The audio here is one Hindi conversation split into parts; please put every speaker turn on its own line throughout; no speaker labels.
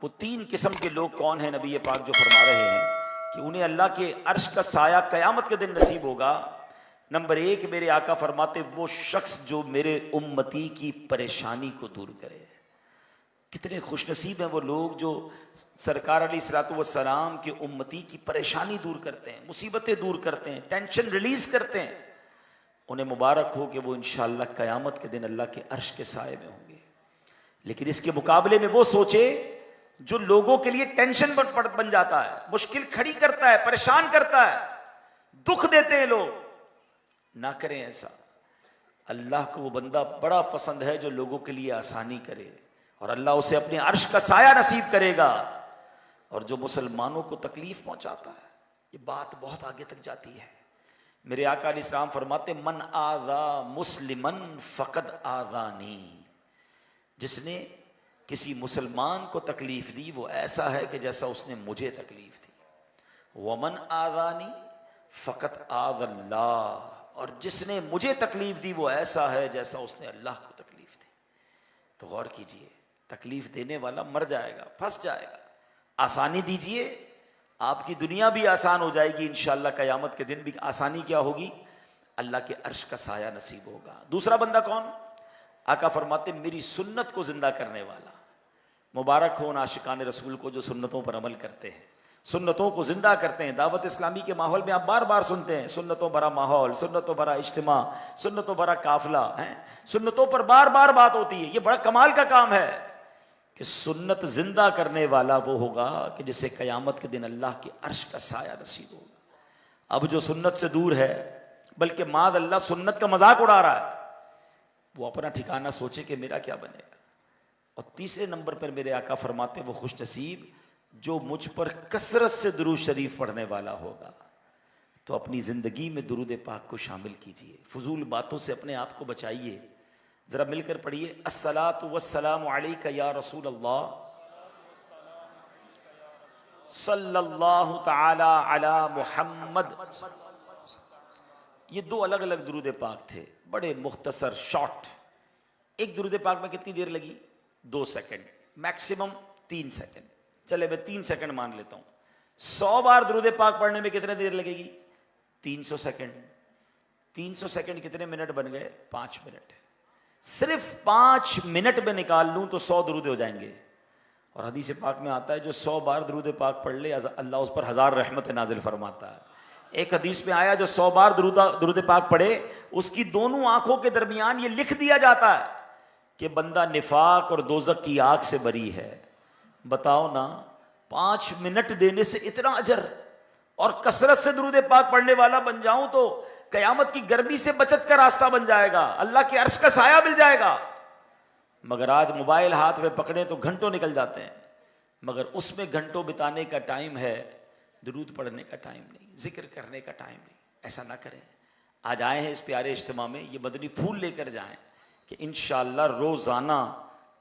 वो तीन किस्म के लोग कौन है नबी पाक जो फरमा रहे हैं कि उन्हें अल्लाह के अर्श का साया क़यामत के दिन नसीब होगा। नंबर एक, मेरे आका फरमाते वो शख्स जो मेरे उम्मती की परेशानी को दूर करे। कितने खुशनसीब हैं वो लोग जो सरकार अलैहिस्सलातु वस्सलाम के उम्मती की परेशानी दूर करते हैं, मुसीबतें दूर करते हैं, टेंशन रिलीज करते हैं। उन्हें मुबारक हो कि वो इंशाअल्लाह क़यामत के दिन अल्लाह के अर्श के साए में होंगे। लेकिन इसके मुकाबले में वो सोचे जो लोगों के लिए टेंशन बन जाता है, मुश्किल खड़ी करता है, परेशान करता है, दुख देते हैं लोग। ना करें ऐसा। अल्लाह को वो बंदा बड़ा पसंद है जो लोगों के लिए आसानी करे, और अल्लाह उसे अपने अर्श का साया नसीब करेगा। और जो मुसलमानों को तकलीफ पहुंचाता है, ये बात बहुत आगे तक जाती है। मेरे आका अलैहिस्सलाम फरमाते मन आज़ा मुस्लिमन फ़क़द आज़ानी, जिसने किसी मुसलमान को तकलीफ दी वो ऐसा है कि जैसा उसने मुझे तकलीफ दी। वमन आज़ानी फ़क़द आज़ल्लाह, और जिसने मुझे तकलीफ दी वो ऐसा है जैसा उसने अल्लाह को तकलीफ दी। तो गौर कीजिए, तकलीफ देने वाला मर जाएगा, फंस जाएगा। आसानी दीजिए, आपकी दुनिया भी आसान हो जाएगी इंशाअल्लाह। क़यामत के दिन भी आसानी क्या होगी? अल्लाह के अर्श का साया नसीब होगा। दूसरा बंदा कौन? आका फरमाते मेरी सुन्नत को जिंदा करने वाला। मुबारक हो उन आशिकान रसूल को जो सुन्नतों पर अमल करते हैं, सुन्नतों को जिंदा करते हैं। दावत इस्लामी के माहौल में आप बार बार सुनते हैं सुन्नतों भरा माहौल, सुन्नतों भरा इज्तिमा, सुन्नतों भरा काफिला है, सुन्नतों पर बार बार बात होती है। ये बड़ा कमाल का काम है कि सुन्नत जिंदा करने वाला वो होगा कि जिसे क़यामत के दिन अल्लाह के अर्श का साया नसीब होगा। अब जो सुन्नत से दूर है, बल्कि माद अल्लाह सुन्नत का मजाक उड़ा रहा है, वो अपना ठिकाना सोचे कि मेरा क्या बनेगा। और तीसरे नंबर पर मेरे आका फरमाते वो खुश नसीब जो मुझ पर कसरत से दुरूद शरीफ पढ़ने वाला होगा। तो अपनी जिंदगी में दुरूद पाक को शामिल कीजिए, फजूल बातों से अपने आप को बचाइए। जरा मिलकर पढ़िए, अस्सलातु वस्सलामु अलैका या रसूल अल्लाह सल्लल्लाहु तआला अला मुहम्मद। ये दो अलग अलग दुरूद पाक थे, बड़े मुख्तसर शॉर्ट। एक दुरूद पाक में कितनी देर लगी? 2 सेकंड, मैक्सिमम 3 सेकंड। चले मैं 3 सेकंड मान लेता हूं। 100 बार दुरूद पाक पढ़ने में कितने देर लगेगी? 300 सेकंड। 300 सेकंड कितने मिनट बन गए? 5 मिनट। सिर्फ 5 मिनट में निकाल लूं तो 100 दुरूद हो जाएंगे। और हदीस पाक में आता है जो 100 बार दुरूद पाक पढ़ ले अल्लाह उस पर 1000 रहमत नाजिल फरमाता है। एक हदीस में आया जो 100 बार दुरूद पाक पढ़े उसकी दोनों आंखों के दरमियान ये लिख दिया जाता है कि बंदा निफाक और दोजक की आग से बरी है। बताओ ना, 5 मिनट देने से इतना अजर, और कसरत से दुरूद पाक पढ़ने वाला बन जाऊं तो कयामत की गर्मी से बचत का रास्ता बन जाएगा, अल्लाह के अर्श का साया मिल जाएगा। मगर आज मोबाइल हाथ में पकड़े तो घंटों निकल जाते हैं, मगर उसमें घंटों बिताने का टाइम है, दुरूद पढ़ने का टाइम नहीं, जिक्र करने का टाइम नहीं। ऐसा ना करें। आज आए हैं इस प्यारे इज्तिमा में, ये मदनी फूल लेकर जाएं कि इंशाअल्लाह रोजाना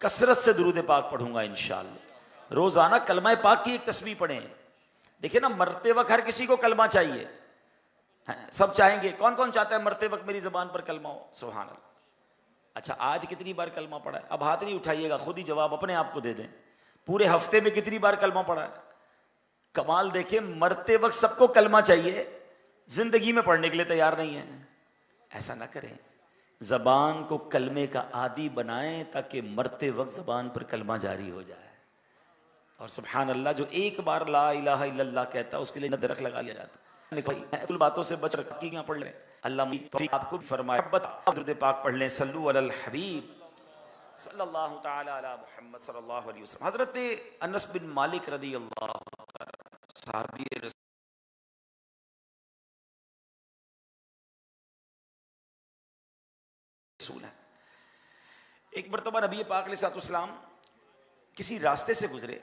कसरत से दुरूद पाक पढ़ूंगा। इंशाअल्लाह रोजाना कलमा पाक की एक तस्बीह पढ़ें। देखिए ना, मरते वक्त हर किसी को कलमा चाहिए, सब चाहेंगे। कौन कौन चाहता है मरते वक्त मेरी जबान पर कलमा हो? सुभान अल्लाह। अच्छा, आज कितनी बार कलमा पढ़ा है? अब हाथ नहीं उठाइएगा, खुद ही जवाब अपने आप को दे दें। पूरे हफ्ते में कितनी बार कलमा पढ़ा है? कमाल देखिए, मरते वक्त सबको कलमा चाहिए, जिंदगी में पढ़ने के लिए तैयार नहीं है। ऐसा ना करें, जबान को कलमे का आदी बनाएं ताकि मरते वक्त जबान पर कलमा जारी हो जाए। और सुभान अल्लाह, जो एक बार ला इलाहा इल्लल्लाह कहता है उसके लिए नदरक लगा लिया जाता है। कुल बातों से बच रखी पढ़ लें। अल्लाह आपको फरमाए दुरूद पाक पढ़ लें। सल्लु अलल हबीब सल्लल्लाहु तआला अला मुहम्मद सल्लल्लाहु अलैहि वसल्लम। हजरत अनस बिन मालिक रदियल्लाहु सहाबी रसूल है। एक मरतबा नबी पाक अलैहिस्सलाम किसी रास्ते से गुजरे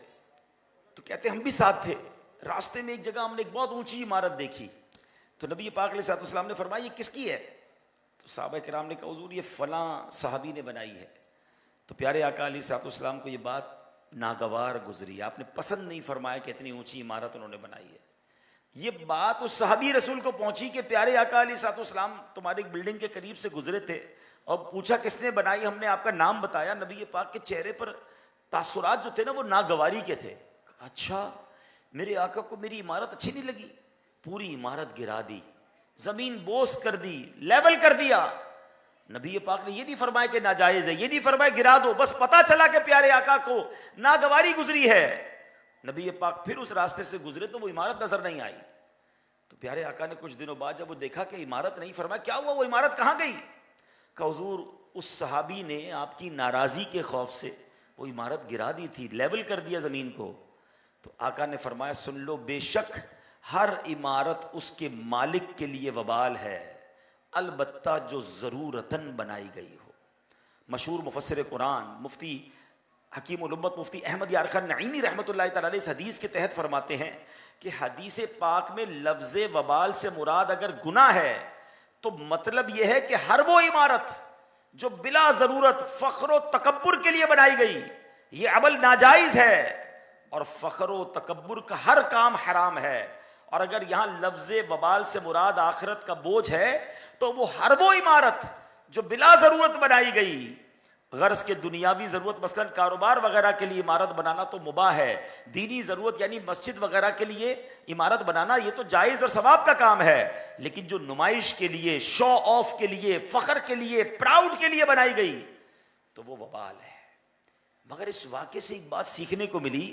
तो कहते हम भी साथ थे। रास्ते में एक जगह हमने एक बहुत ऊंची इमारत देखी, तो नबी पाक अलैहिस्सलाम ने फरमाया ये किसकी है? तो सहाबा किराम ने कहा हुजूर ये फलां सहाबी ने बनाई है। तो प्यारे आका अलैहिस्सलाम को ये बात नागवार गुजरी, आपने पसंद नहीं फरमाया कि इतनी ऊंची इमारत उन्होंने बनाई है। ये बात उस सहाबी रसूल को पहुंची कि प्यारे आका अलैहिस्सलाम तुम्हारी बिल्डिंग के करीब से गुजरे थे और पूछा किसने बनाई, हमने आपका नाम बताया। नबी पाक के चेहरे पर तासुरात जो थे ना वो नागवारी के थे। अच्छा, मेरे आका को मेरी इमारत अच्छी नहीं लगी, पूरी इमारत गिरा दी, जमीन बोस कर दी, लेवल कर दिया। नबी पाक ने ये नहीं फरमाया कि नाजायज है, ये नहीं फरमाया गिरा दो, बस पता चला कि प्यारे आका को नागवारी गुजरी है। नबी पाक फिर उस रास्ते से गुजरे तो वो इमारत नजर नहीं आई। तो प्यारे आका ने कुछ दिनों बाद जब वो देखा कि इमारत नहीं, फरमाया क्या हुआ, वो इमारत कहां गई? कहा हुजूर, उस सहाबी ने आपकी नाराजगी के खौफ से वो इमारत गिरा दी थी, लेवल कर दिया जमीन को। तो आका ने फरमाया सुन लो, बेशक हर इमारत उसके मालिक के लिए वबाल है, अलबत्ता जो जरूरतन बनाई गई हो। मशहूर मुफस्सिर कुरान मुफ्ती हकीम उल उम्मत मुफ्ती अहमद यार खान नईमी रहमतुल्लाह तआला अलैह इस हदीस के तहत फरमाते हैं कि हदीस पाक में लफ्ज़ वबाल से मुराद अगर गुनाह है तो मतलब यह है कि हर वो इमारत जो बिला जरूरत फख्र तकब्बुर के लिए बनाई गई, ये अमल नाजायज है और फख्र तकब्बुर का हर काम हराम है। और अगर यहां लफ्ज़ वबाल से मुराद आखिरत का बोझ है तो वो हर वो इमारत जो बिला जरूरत बनाई गई, गर्ज के दुनियावी जरूरत मसलन कारोबार वगैरह के लिए इमारत बनाना तो मुबाह है, दीनी जरूरत यानी मस्जिद वगैरह के लिए इमारत बनाना ये तो जायज और सवाब का काम है, लेकिन जो नुमाइश के लिए, शो ऑफ के लिए, फख्र के लिए, प्राउड के लिए बनाई गई तो वो वबाल है। मगर इस वाक़े से एक बात सीखने को मिली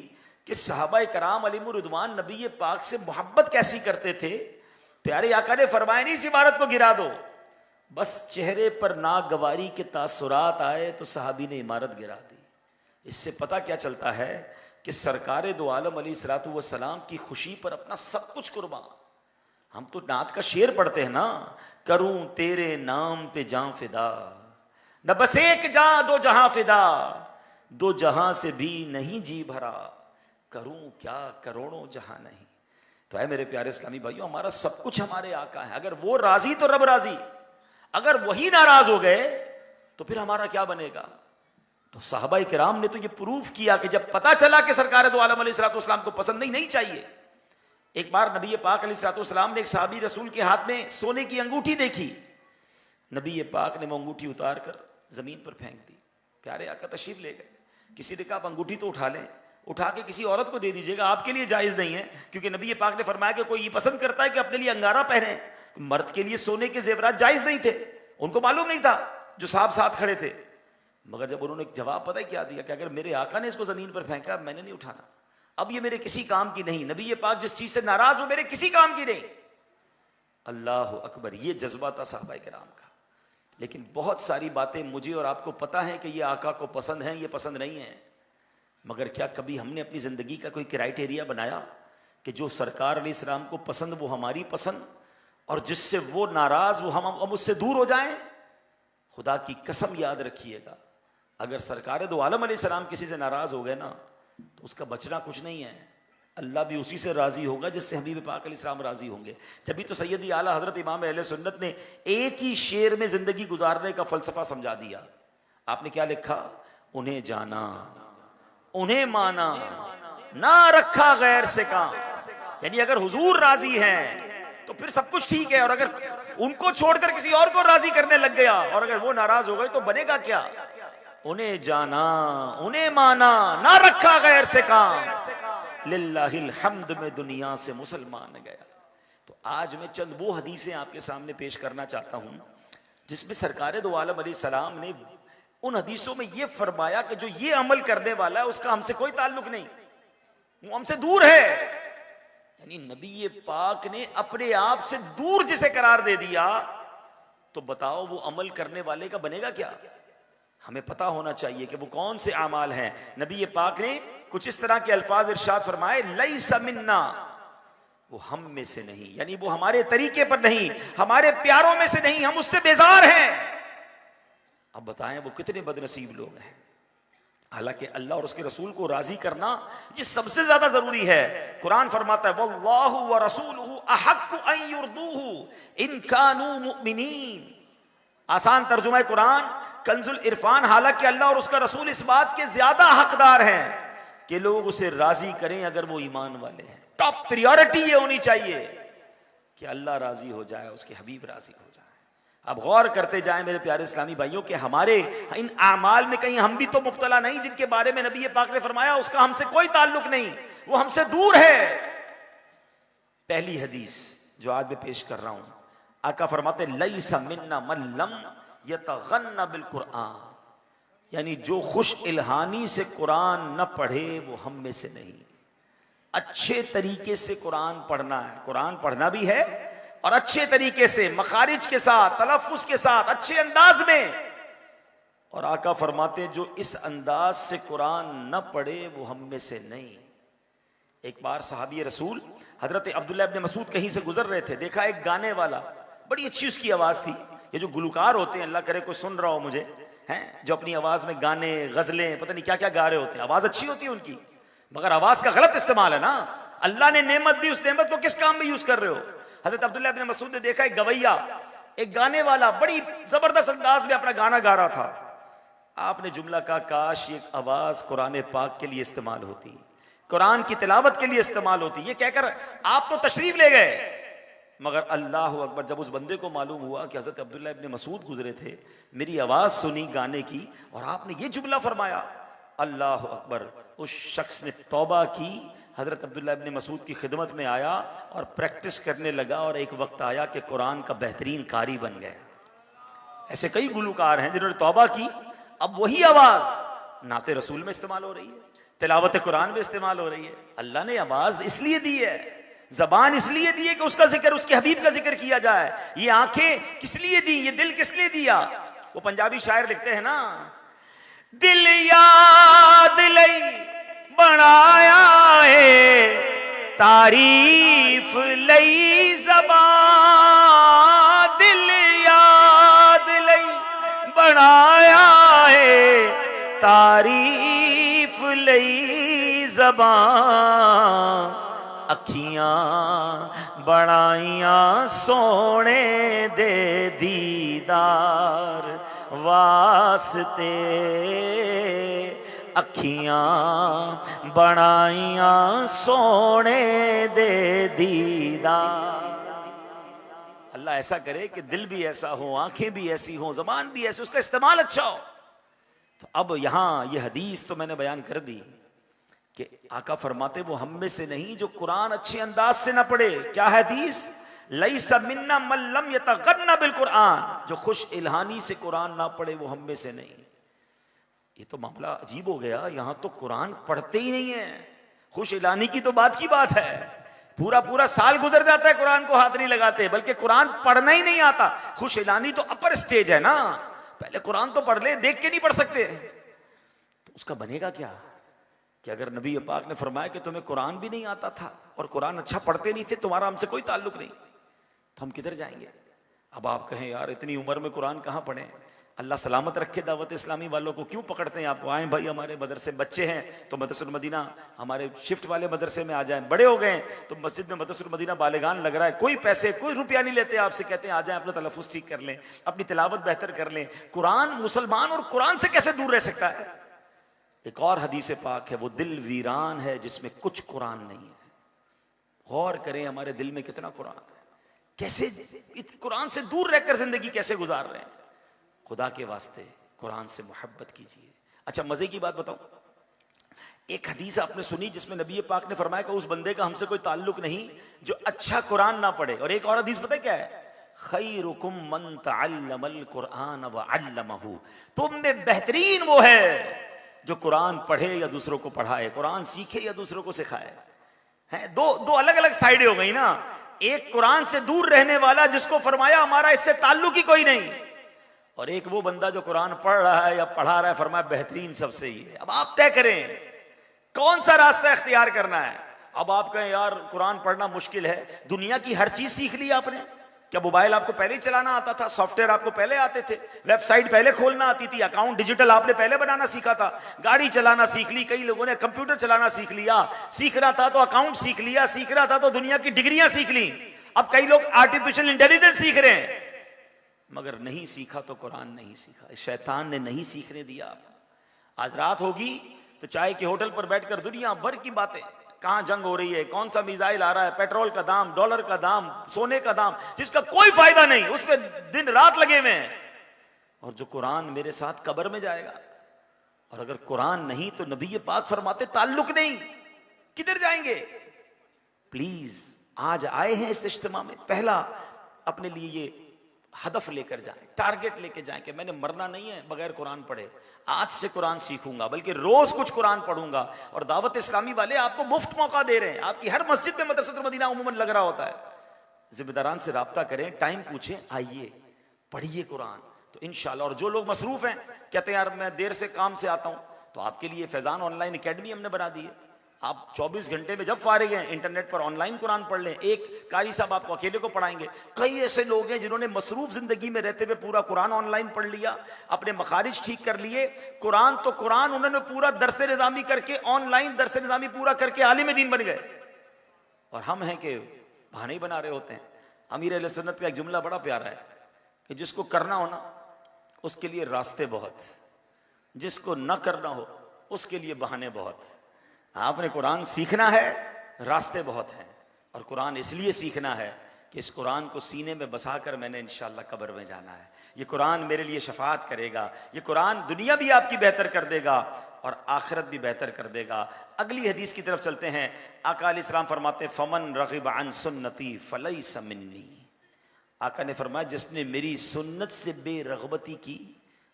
कि सहाबा कराम अलैहिमुर रिदवान नबी पाक से मोहब्बत कैसी करते थे। प्यारे आका ने फरमाया नहीं इस इमारत को गिरा दो, बस चेहरे पर नागवारी के तासुरात आए तो सहाबी ने इमारत गिरा दी। इससे पता क्या चलता है कि सरकार दो आलम अलैहिस्सलातु वस्सलाम की खुशी पर अपना सब कुछ कुर्बान। हम तो नात का शेर पढ़ते हैं ना, करूं तेरे नाम पे जां फिदा, न बस एक जां दो जहां फिदा, दो जहां से भी नहीं जी भरा, करूं क्या करोड़ों जहां नहीं। तो है मेरे प्यारे इस्लामी भाइयों, हमारा सब कुछ हमारे आका है, अगर वो राजी तो रब राजी, अगर वही नाराज हो गए तो फिर हमारा क्या बनेगा। तो साहबा किराम ने तो ये प्रूफ किया कि जब पता चला कि सरकार दो आलम अलैहिस्सलाम को पसंद नहीं चाहिए। एक बार नबी पाक अलैहिस्सलाम ने एक सहाबी रसूल के हाथ में सोने की अंगूठी देखी, नबी पाक ने वो अंगूठी उतार कर जमीन पर फेंक दी। प्यारे आका तशरीफ ले गए, किसी ने कहा आप अंगूठी तो उठा लें, उठा के किसी औरत को दे दीजिएगा, आपके लिए जायज नहीं है, क्योंकि नबी पाक ने फरमाया कि कोई ये पसंद करता है कि अपने लिए अंगारा पहने। मर्द के लिए सोने के जेवरात जायज नहीं थे, उनको मालूम नहीं था जो साहब साथ खड़े थे। मगर जब उन्होंने जवाब पता है क्या दिया कि अगर मेरे आका ने इसको जमीन पर फेंका, मैंने नहीं उठाना, अब ये मेरे किसी काम की नहीं, नबी पाक जिस चीज से नाराज हो मेरे किसी काम की नहीं। अल्लाह अकबर, ये जज्बा था साहबा किराम का। लेकिन बहुत सारी बातें मुझे और आपको पता है कि ये आका को पसंद है, ये पसंद नहीं है, मगर क्या कभी हमने अपनी जिंदगी का कोई क्राइटेरिया बनाया कि जो सरकार अलैहिस्सलाम को पसंद वो हमारी पसंद, और जिससे वो नाराज वो हम उससे दूर हो जाएं। खुदा की कसम याद रखिएगा, अगर सरकार दो आलम अलैहिस्सलाम किसी से नाराज हो गए ना तो उसका बचना कुछ नहीं है। अल्लाह भी उसी से राजी होगा जिससे हबीब पाक अलैहिस्सलाम राजी होंगे। जब तो सैयदी आला हजरत इमाम अहले सुन्नत ने एक ही शेर में जिंदगी गुजारने का फलसफा समझा दिया। आपने क्या लिखा? उन्हें जाना, उन्हें माना, ना रखा गैर से काम। यानी अगर हुजूर राजी हैं तो फिर सब कुछ ठीक है, और अगर उनको छोड़कर किसी और को राजी करने लग गया और अगर वो नाराज हो गए तो बनेगा क्या? उन्हें जाना, उन्हें माना, ना रखा गैर से काम, लिल्लाहिल हम्द में दुनिया से मुसलमान गया। तो आज मैं चंद वो हदीसें आपके सामने पेश करना चाहता हूं जिसमें सरकार दो आलम अलैहिस्सलाम ने उन हदीसों में यह फरमाया कि जो ये अमल करने वाला है उसका हमसे कोई ताल्लुक नहीं, वो हमसे दूर है। यानी नबी पाक ने अपने आप से दूर जिसे करार दे दिया तो बताओ वो अमल करने वाले का बनेगा क्या? हमें पता होना चाहिए कि वो कौन से अमाल हैं। नबी पाक ने कुछ इस तरह के अल्फाज इरशाद फरमाए, लैसा मिन्ना, वो हम में से नहीं, यानी वो हमारे तरीके पर नहीं, हमारे प्यारों में से नहीं, हम उससे बेजार हैं। अब बताएं वो कितने बदनसीब लोग हैं। हालांकि अल्लाह और उसके रसूल को राजी करना ये सबसे ज्यादा जरूरी है। कुरान फरमाता है वल्लाहु व रसूलुहु अहक्कु अन युरदूहु इन कानू मुमिनीन। आसान तर्जुमा है कुरान, कंजुल इरफान। हालांकि अल्लाह और उसका रसूल इस बात के ज्यादा हकदार हैं कि लोग उसे राजी करें अगर वो ईमान वाले हैं। टॉप प्रायोरिटी ये होनी चाहिए कि अल्लाह राजी हो जाए, उसके हबीब राजी हो जाए। अब गौर करते जाएं मेरे प्यारे इस्लामी भाइयों कि हमारे इन आमाल में कहीं हम भी तो मुब्तला नहीं, जिनके बारे में नबी पाक ने फरमाया उसका हमसे कोई ताल्लुक नहीं, वो हमसे दूर है। पहली हदीस जो आज मैं पेश कर रहा हूं, आका फरमाते लैसा मिन्ना मन लम यतगन्ना बिल कुरान, यानी जो खुश इल्हानी से कुरान न पढ़े वो हम में से नहीं। अच्छे तरीके से कुरान पढ़ना है, कुरान पढ़ना भी है और अच्छे तरीके से, मखारिज के साथ, तलफ्फुज के साथ, अच्छे अंदाज में। और आका फरमाते जो इस अंदाज से कुरान न पढ़े वो हम में से नहीं। एक बार सहाबी रसूल हजरत अब्दुल्लाह इब्न मसूद कहीं से गुजर रहे थे, देखा एक गाने वाला, बड़ी अच्छी उसकी आवाज थी। ये जो गुलकार होते हैं, अल्लाह करे कोई सुन रहा हो मुझे, हैं जो अपनी आवाज में गाने, गजलें, पता नहीं क्या क्या गा रहे होते हैं, आवाज अच्छी होती है उनकी, मगर आवाज का गलत इस्तेमाल है ना। अल्लाह ने नेमत दी, उस नेमत को किस काम में यूज कर रहे हो। हजरत अब्दुल्लाह इब्न मसूद ने देखा एक गवैया, एक गाने वाला बड़ी जबरदस्त अंदाज में अपना गाना गा रहा था। आपने जुमला कहा काश ये आवाज कुरान पाक के लिए इस्तेमाल होती, कुरान की तिलावत के लिए इस्तेमाल होती। ये कहकर आप तो तशरीफ ले गए, मगर अल्लाह अकबर, जब उस बंदे को मालूम हुआ कि हजरत अब्दुल्लाह इब्न मसूद गुजरे थे, मेरी आवाज सुनी गाने की और आपने ये जुमला फरमाया, अल्लाह अकबर, उस शख्स ने तौबा की, हजरत अब्दुल्लाह इब्न मसूद की खिदमत में आया और प्रैक्टिस करने लगा, और एक वक्त आया कि कुरान का बेहतरीन कारी बन गया। ऐसे कई गुलकार हैं जिन्होंने तौबा की, अब वही आवाज नाते रसूल में इस्तेमाल हो रही है, तिलावत कुरान में इस्तेमाल हो रही है। अल्लाह ने आवाज इसलिए दी है, जबान इसलिए दी है कि उसका जिक्र, उसके हबीब का जिक्र किया जाए। ये आंखें किस लिए दी, ये दिल किस लिए दिया। वो पंजाबी शायर लिखते हैं ना, दिल याद लई बनाया है, तारीफ लई ज़बान, दिल याद लई बनाया है, तारीफ लई ज़बान, अखियां बनाइयां सोने दे दीदार वास्ते, अखियां बनाइयां सोने दे दीदार। अल्लाह ऐसा करे कि दिल भी ऐसा हो, आंखें भी ऐसी हो, जबान भी ऐसी, उसका इस्तेमाल अच्छा हो। तो अब यहां ये हदीस तो मैंने बयान कर दी कि आका फरमाते वो हम में से नहीं जो कुरान अच्छे अंदाज से ना पढ़े। क्या है हदीस, लैसा मिन्ना मन लम यतगन्ना बिल कुरान, जो खुश इल्हानी से कुरान ना पढ़े वो हम में से नहीं। ये तो मामला अजीब हो गया, यहां तो कुरान पढ़ते ही नहीं है। खुश इलानी की तो बात की बात है, पूरा पूरा साल गुजर जाता है कुरान को हाथ नहीं लगाते, बल्कि कुरान पढ़ना ही नहीं आता। खुश इलानी तो अपर स्टेज है ना, पहले कुरान तो पढ़ ले, देख के नहीं पढ़ सकते। तो उसका बनेगा क्या कि अगर नबी पाक ने फरमाया कि तुम्हें कुरान भी नहीं आता था और कुरान अच्छा पढ़ते नहीं थे, तुम्हारा हमसे कोई ताल्लुक नहीं, तो हम किधर जाएंगे। अब आप कहें यार इतनी उम्र में कुरान कहां पढ़ें, अल्लाह सलामत रखे दावत इस्लामी वालों को, क्यों पकड़ते हैं आपको। आए भाई, हमारे मदरसे बच्चे हैं तो मदरसुल मदीना, हमारे शिफ्ट वाले मदरसे में आ जाएं, बड़े हो गए तो मस्जिद में मदरसुल मदीना बालिगान लग रहा है, कोई पैसे कोई रुपया नहीं लेते आपसे, कहते हैं आ जाएं, अपना तलफ्फुज़ ठीक कर लें, अपनी तिलावत बेहतर कर लें। कुरान, मुसलमान और कुरान से कैसे दूर रह सकता है। एक और हदीस पाक है, वो दिल वीरान है जिसमें कुछ कुरान नहीं है। गौर करें हमारे दिल में कितना कुरान है, कैसे कुरान से दूर रहकर जिंदगी कैसे गुजार रहे हैं। खुदा के वास्ते कुरान से मोहब्बत कीजिए। अच्छा, मजे की बात बताऊं, एक हदीस आपने सुनी जिसमें नबी पाक ने फरमाया कि उस बंदे का हमसे कोई ताल्लुक नहीं जो अच्छा कुरान ना पढ़े। और एक और हदीस पता है क्या है, खैरुकुम मन तअल्लमल कुरान व अल्लमहु, तुम में बेहतरीन वो है जो कुरान पढ़े या दूसरों को पढ़ाए, कुरान सीखे या दूसरों को सिखाए। हैं दो अलग अलग साइडें हो गई ना। एक कुरान से दूर रहने वाला जिसको फरमाया हमारा इससे ताल्लुक ही कोई नहीं, और एक वो बंदा जो कुरान पढ़ रहा है या पढ़ा रहा है, फरमाया बेहतरीन सबसे ही है। अब आप तय करें कौन सा रास्ता इख्तियार करना है। अब आप कहें यार कुरान पढ़ना मुश्किल है, दुनिया की हर चीज सीख ली आपने। क्या मोबाइल आपको पहले ही चलाना आता था, सॉफ्टवेयर आपको पहले आते थे, वेबसाइट पहले खोलना आती थी, अकाउंट डिजिटल आपने पहले बनाना सीखा था, गाड़ी चलाना सीख ली, कई लोगों ने कंप्यूटर चलाना सीख लिया, सीखना था तो अकाउंट सीख लिया, सीखना था तो दुनिया की डिग्रियां सीख ली। अब कई लोग आर्टिफिशियल इंटेलिजेंस सीख रहे हैं, मगर नहीं सीखा तो कुरान नहीं सीखा, इस शैतान ने नहीं सीखने दिया आपको। आज रात होगी तो चाय के होटल पर बैठकर दुनिया भर की बातें कहां जंग हो रही है, कौन सा मिसाइल आ रहा है, पेट्रोल का दाम, डॉलर का दाम, सोने का दाम, जिसका कोई फायदा नहीं, उस पर दिन रात लगे हुए हैं। और जो कुरान मेरे साथ कब्र में जाएगा, और अगर कुरान नहीं तो नबी पाक फरमाते ताल्लुक नहीं, किधर जाएंगे? प्लीज आज आए हैं इस इज्तिमा में, पहला अपने लिए ये हदफ लेकर जाएं, टारगेट लेकर जाएं कि मैंने मरना नहीं है बगैर कुरान पढ़े। आज से कुरान सीखूंगा, बल्कि रोज कुछ कुरान पढ़ूंगा। और दावत इस्लामी वाले आपको मुफ्त मौका दे रहे हैं, आपकी हर मस्जिद में मदरसतुल मदीना उमूमन लग रहा होता है। जिम्मेदारान से राब्ता करें, टाइम पूछें, आइए पढ़िए कुरान, तो इंशाल्लाह। और जो लोग मसरूफ हैं, कहते हैं यार मैं देर से काम से आता हूं, तो आपके लिए फैजान ऑनलाइन एकेडमी हमने बना दी है। आप 24 घंटे में जब फारिग हैं इंटरनेट पर ऑनलाइन कुरान पढ़ लें। एक कारी साहब आपको अकेले को पढ़ाएंगे। कई ऐसे लोग हैं जिन्होंने मसरूफ जिंदगी में रहते हुए पूरा कुरान ऑनलाइन पढ़ लिया, अपने मखारिज ठीक कर लिए। कुरान तो कुरान उन्होंने पूरा दरस निज़ामी करके, ऑनलाइन दरस निज़ामी पूरा करके आलिम दीन बन गए। और हम हैं कि बहाने ही बना रहे होते हैं। अमीर अहले सुन्नत का एक जुमला बड़ा प्यारा है कि जिसको करना हो ना उसके लिए रास्ते बहुत, जिसको न करना हो उसके लिए बहाने बहुत। आपने कुरान सीखना है, रास्ते बहुत हैं। और कुरान इसलिए सीखना है कि इस कुरान को सीने में बसाकर मैंने इंशाअल्लाह कब्र में जाना है। ये कुरान मेरे लिए शफाअत करेगा, ये कुरान दुनिया भी आपकी बेहतर कर देगा और आखिरत भी बेहतर कर देगा। अगली हदीस की तरफ चलते हैं। आका अलैहिस्सलाम फरमाते फमन रग़िब अन सुन्नती फलैसा मिन्नी। आका ने फरमाया जिसने मेरी सुन्नत से बेरग़बती की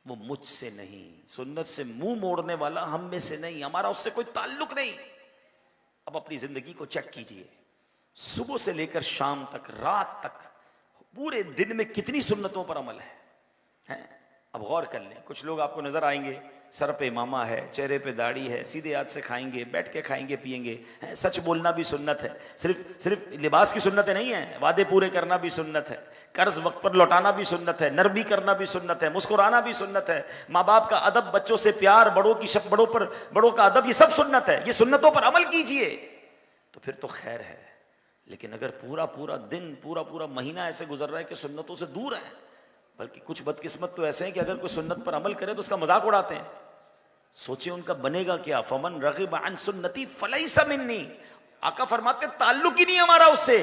वो मुझसे नहीं। सुन्नत से मुंह मोड़ने वाला हम में से नहीं, हमारा उससे कोई ताल्लुक नहीं। अब अपनी जिंदगी को चेक कीजिए, सुबह से लेकर शाम तक, रात तक, पूरे दिन में कितनी सुन्नतों पर अमल है? अब गौर कर लें। कुछ लोग आपको नजर आएंगे, सर पे इमामा है, चेहरे पे दाढ़ी है, सीधे हाथ से खाएंगे, बैठ के खाएंगे पिएंगे, सच बोलना भी सुन्नत है। सिर्फ लिबास की सुन्नतें नहीं है, वादे पूरे करना भी सुन्नत है, कर्ज वक्त पर लौटाना भी सुन्नत है, नरमी करना भी सुन्नत है, मुस्कुराना भी सुन्नत है, माँ बाप का अदब, बच्चों से प्यार, बड़ों का अदब, ये सब सुन्नत है। ये सुन्नतों पर अमल कीजिए तो फिर तो खैर है। लेकिन अगर पूरा दिन, पूरा महीना ऐसे गुजर रहा है कि सुन्नतों से दूर है, बल्कि कुछ बदकिस्मत तो ऐसे हैं कि अगर कोई सुन्नत पर अमल करे तो उसका मजाक उड़ाते हैं। सोचिए उनका बनेगा क्या। फमन रग़िब अन सुन्नती फलैसा मिन्नी। आका फरमाते ताल्लुक ही नहीं हमारा उससे।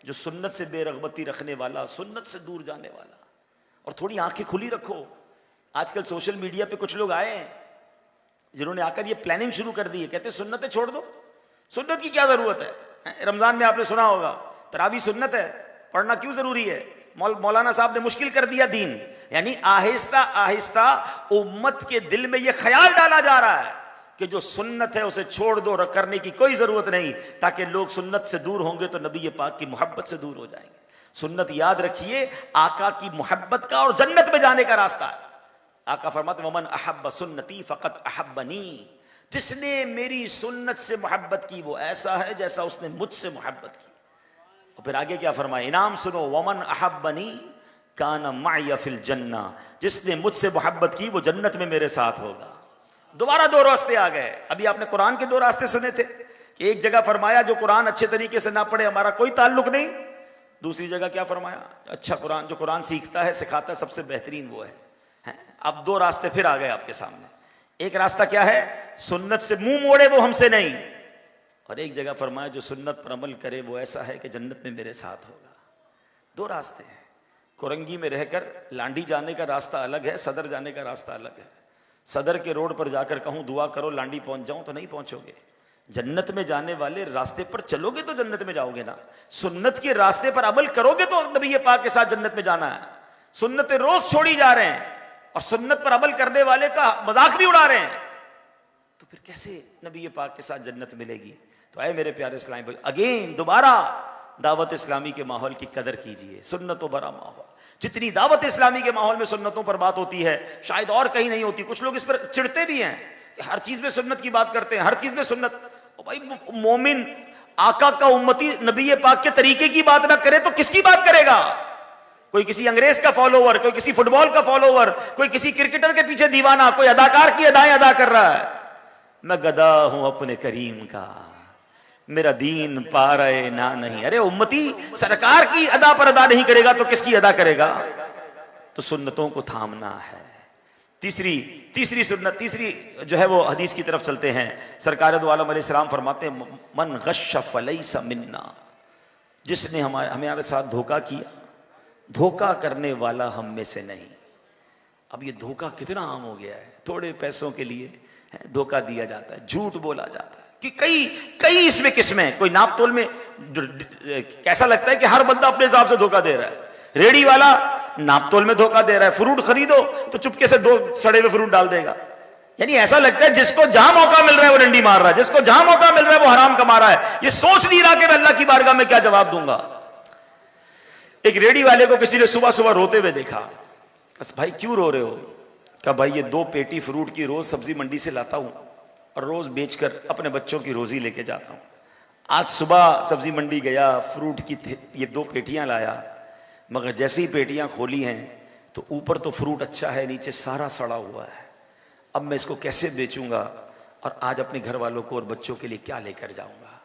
जो सुन्नत से बेरग़बती रखने वाला, सुन्नत से दूर जाने वाला। और थोड़ी आंखें खुली रखो। आजकल सोशल मीडिया पे कुछ लोग आए हैं जिन्होंने आकर ये प्लानिंग शुरू कर दी है, कहते सुन्नतें छोड़ दो, सुन्नत की क्या जरूरत है? रमजान में आपने सुना होगा तरावी सुन्नत है, पढ़ना क्यों जरूरी है? मौलाना साहब ने मुश्किल कर दिया दीन। यानी आहिस्ता आहिस्ता उम्मत के दिल में यह ख्याल डाला जा रहा है कि जो सुन्नत है उसे छोड़ दो, करने की कोई जरूरत नहीं, ताकि लोग सुन्नत से दूर होंगे तो नबी पाक की मोहब्बत से दूर हो जाएंगे। सुन्नत याद रखिए, आका की मोहब्बत का और जन्नत में जाने का रास्ता है। आका फरमाते वमन अहब्ब सुन्नती फ़क़द अहब्बनी। जिसने मेरी सुन्नत से मोहब्बत की वो ऐसा है जैसा उसने मुझसे मोहब्बत की। और फिर आगे क्या फरमाया, इनाम सुनो, वमन अहब्बनी काना माया फिल जन्ना। जिसने मुझसे मोहब्बत की वो जन्नत में मेरे साथ होगा। दोबारा दो रास्ते आ गए। अभी आपने कुरान के दो रास्ते सुने थे कि एक जगह फरमाया जो कुरान अच्छे तरीके से ना पढ़े हमारा कोई ताल्लुक नहीं। दूसरी जगह क्या फरमाया, अच्छा कुरान, जो कुरान सीखता है सिखाता है सबसे बेहतरीन वो है। अब दो रास्ते फिर आ गए आपके सामने। एक रास्ता क्या है, सुन्नत से मुंह मोड़े वो हमसे नहीं। और एक जगह फरमाया जो सुन्नत पर अमल करे वो ऐसा है कि जन्नत में मेरे साथ होगा। दो रास्ते हैं। कोरंगी में रहकर लांडी जाने का रास्ता अलग है, सदर जाने का रास्ता अलग है। सदर के रोड पर जाकर कहूं दुआ करो लांडी पहुंच जाऊं तो नहीं पहुंचोगे। जन्नत में जाने वाले रास्ते पर चलोगे तो जन्नत में जाओगे ना। सुन्नत के रास्ते पर अमल करोगे तो नबी पाक के साथ जन्नत में जाना है। सुन्नतें रोज छोड़ी जा रहे हैं और सुन्नत पर अमल करने वाले का मजाक भी उड़ा रहे हैं, तो फिर कैसे नबी पाक के साथ जन्नत मिलेगी? तो आए मेरे प्यारे इस्लामी भाई, अगेन दोबारा दावत इस्लामी के माहौल की कदर कीजिए। सुन्नतों भरा माहौल, जितनी दावत इस्लामी के माहौल में सुन्नतों पर बात होती है शायद और कहीं नहीं होती। कुछ लोग इस पर चिढ़ते भी हैं कि हर चीज में सुन्नत की बात करते हैं, हर चीज में सुन्नत। ओ भाई, मोमिन आका का उम्मती नबी पाक के तरीके की बात ना करे तो किसकी बात करेगा? कोई किसी अंग्रेज का फॉलोवर, कोई किसी फुटबॉल का फॉलोवर, कोई किसी क्रिकेटर के पीछे दीवाना, कोई अदाकार की अदाएं अदा कर रहा है। मैं गदा हूं अपने करीम का, मेरा दीन पा रहे ना नहीं। अरे उम्मती सरकार की अदा पर अदा नहीं करेगा तो किसकी अदा करेगा? तो सुन्नतों को थामना है। तीसरी तीसरी सुन्नत, तीसरी जो है वो हदीस की तरफ चलते हैं। सरकार दो आलम अलैहिस्सलाम फरमाते हैं, मन गश्श फलैसा मिन्ना, जिसने हमारे साथ धोखा किया, धोखा करने वाला हम में से नहीं। अब ये धोखा कितना आम हो गया है, थोड़े पैसों के लिए धोखा दिया जाता है, झूठ बोला जाता है कि कई कई इसमें किस्में, कोई नाप तोल में कैसा लगता है कि हर बंदा अपने हिसाब से धोखा दे रहा है। रेडी वाला नाप तोल में धोखा दे रहा है, फ्रूट खरीदो तो चुपके से 2 सड़े हुए फ्रूट डाल देगा। यानी ऐसा लगता है जिसको जहां मौका मिल रहा है वो डंडी मार रहा है, जिसको जहां मौका मिल रहा है वो हराम कमा रहा है। ये सोच नहीं रहा कि मैं अल्लाह की बारगाह में क्या जवाब दूंगा। एक रेडी वाले को किसी ने सुबह सुबह रोते हुए देखा, बस भाई क्यों रो रहे हो? कहा भाई ये 2 पेटी फ्रूट की रोज सब्जी मंडी से लाता हूं और रोज बेचकर अपने बच्चों की रोजी लेके जाता हूं। आज सुबह सब्जी मंडी गया, फ्रूट की ये 2 पेटियां लाया, मगर जैसे ही पेटियां खोली हैं तो ऊपर तो फ्रूट अच्छा है, नीचे सारा सड़ा हुआ है। अब मैं इसको कैसे बेचूंगा और आज अपने घर वालों को और बच्चों के लिए क्या लेकर जाऊंगा?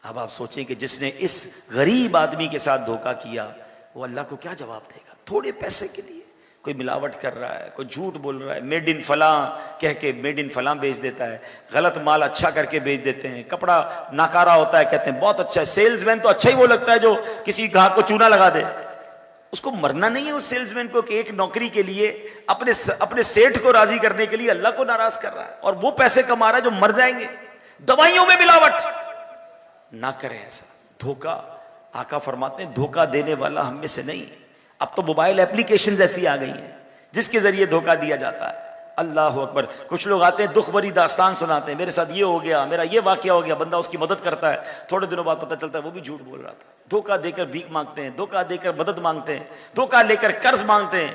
अब आप सोचें कि जिसने इस गरीब आदमी के साथ धोखा किया वो अल्लाह को क्या जवाब देगा? थोड़े पैसे के लिए कोई मिलावट कर रहा है, कोई झूठ बोल रहा है, मेड इन फलां कह के मेड इन फलां बेच देता है, गलत माल अच्छा करके बेच देते हैं, कपड़ा नाकारा होता है कहते हैं बहुत अच्छा है। सेल्समैन तो अच्छा ही वो लगता है जो किसी ग्राहक को चूना लगा दे। उसको मरना नहीं है उस सेल्समैन को कि एक नौकरी के लिए अपने सेठ को राजी करने के लिए अल्लाह को नाराज कर रहा है, और वो पैसे कमा रहा है जो मर जाएंगे। दवाइयों में मिलावट ना करें ऐसा। धोखा, आका फरमाते हैं धोखा देने वाला हम में से नहीं है। अब तो मोबाइल एप्लीकेशंस ऐसी आ गई हैं जिसके जरिए धोखा दिया जाता है। अल्लाह अकबर। कुछ लोग आते हैं दुख भरी दास्तान सुनाते हैं, मेरे साथ ये हो गया, मेरा ये वाकया हो गया, बंदा उसकी मदद करता है, थोड़े दिनों बाद पता चलता है वो भी झूठ बोल रहा था। धोखा देकर भीख मांगते हैं, धोखा देकर मदद मांगते हैं, धोखा लेकर कर्ज मांगते हैं।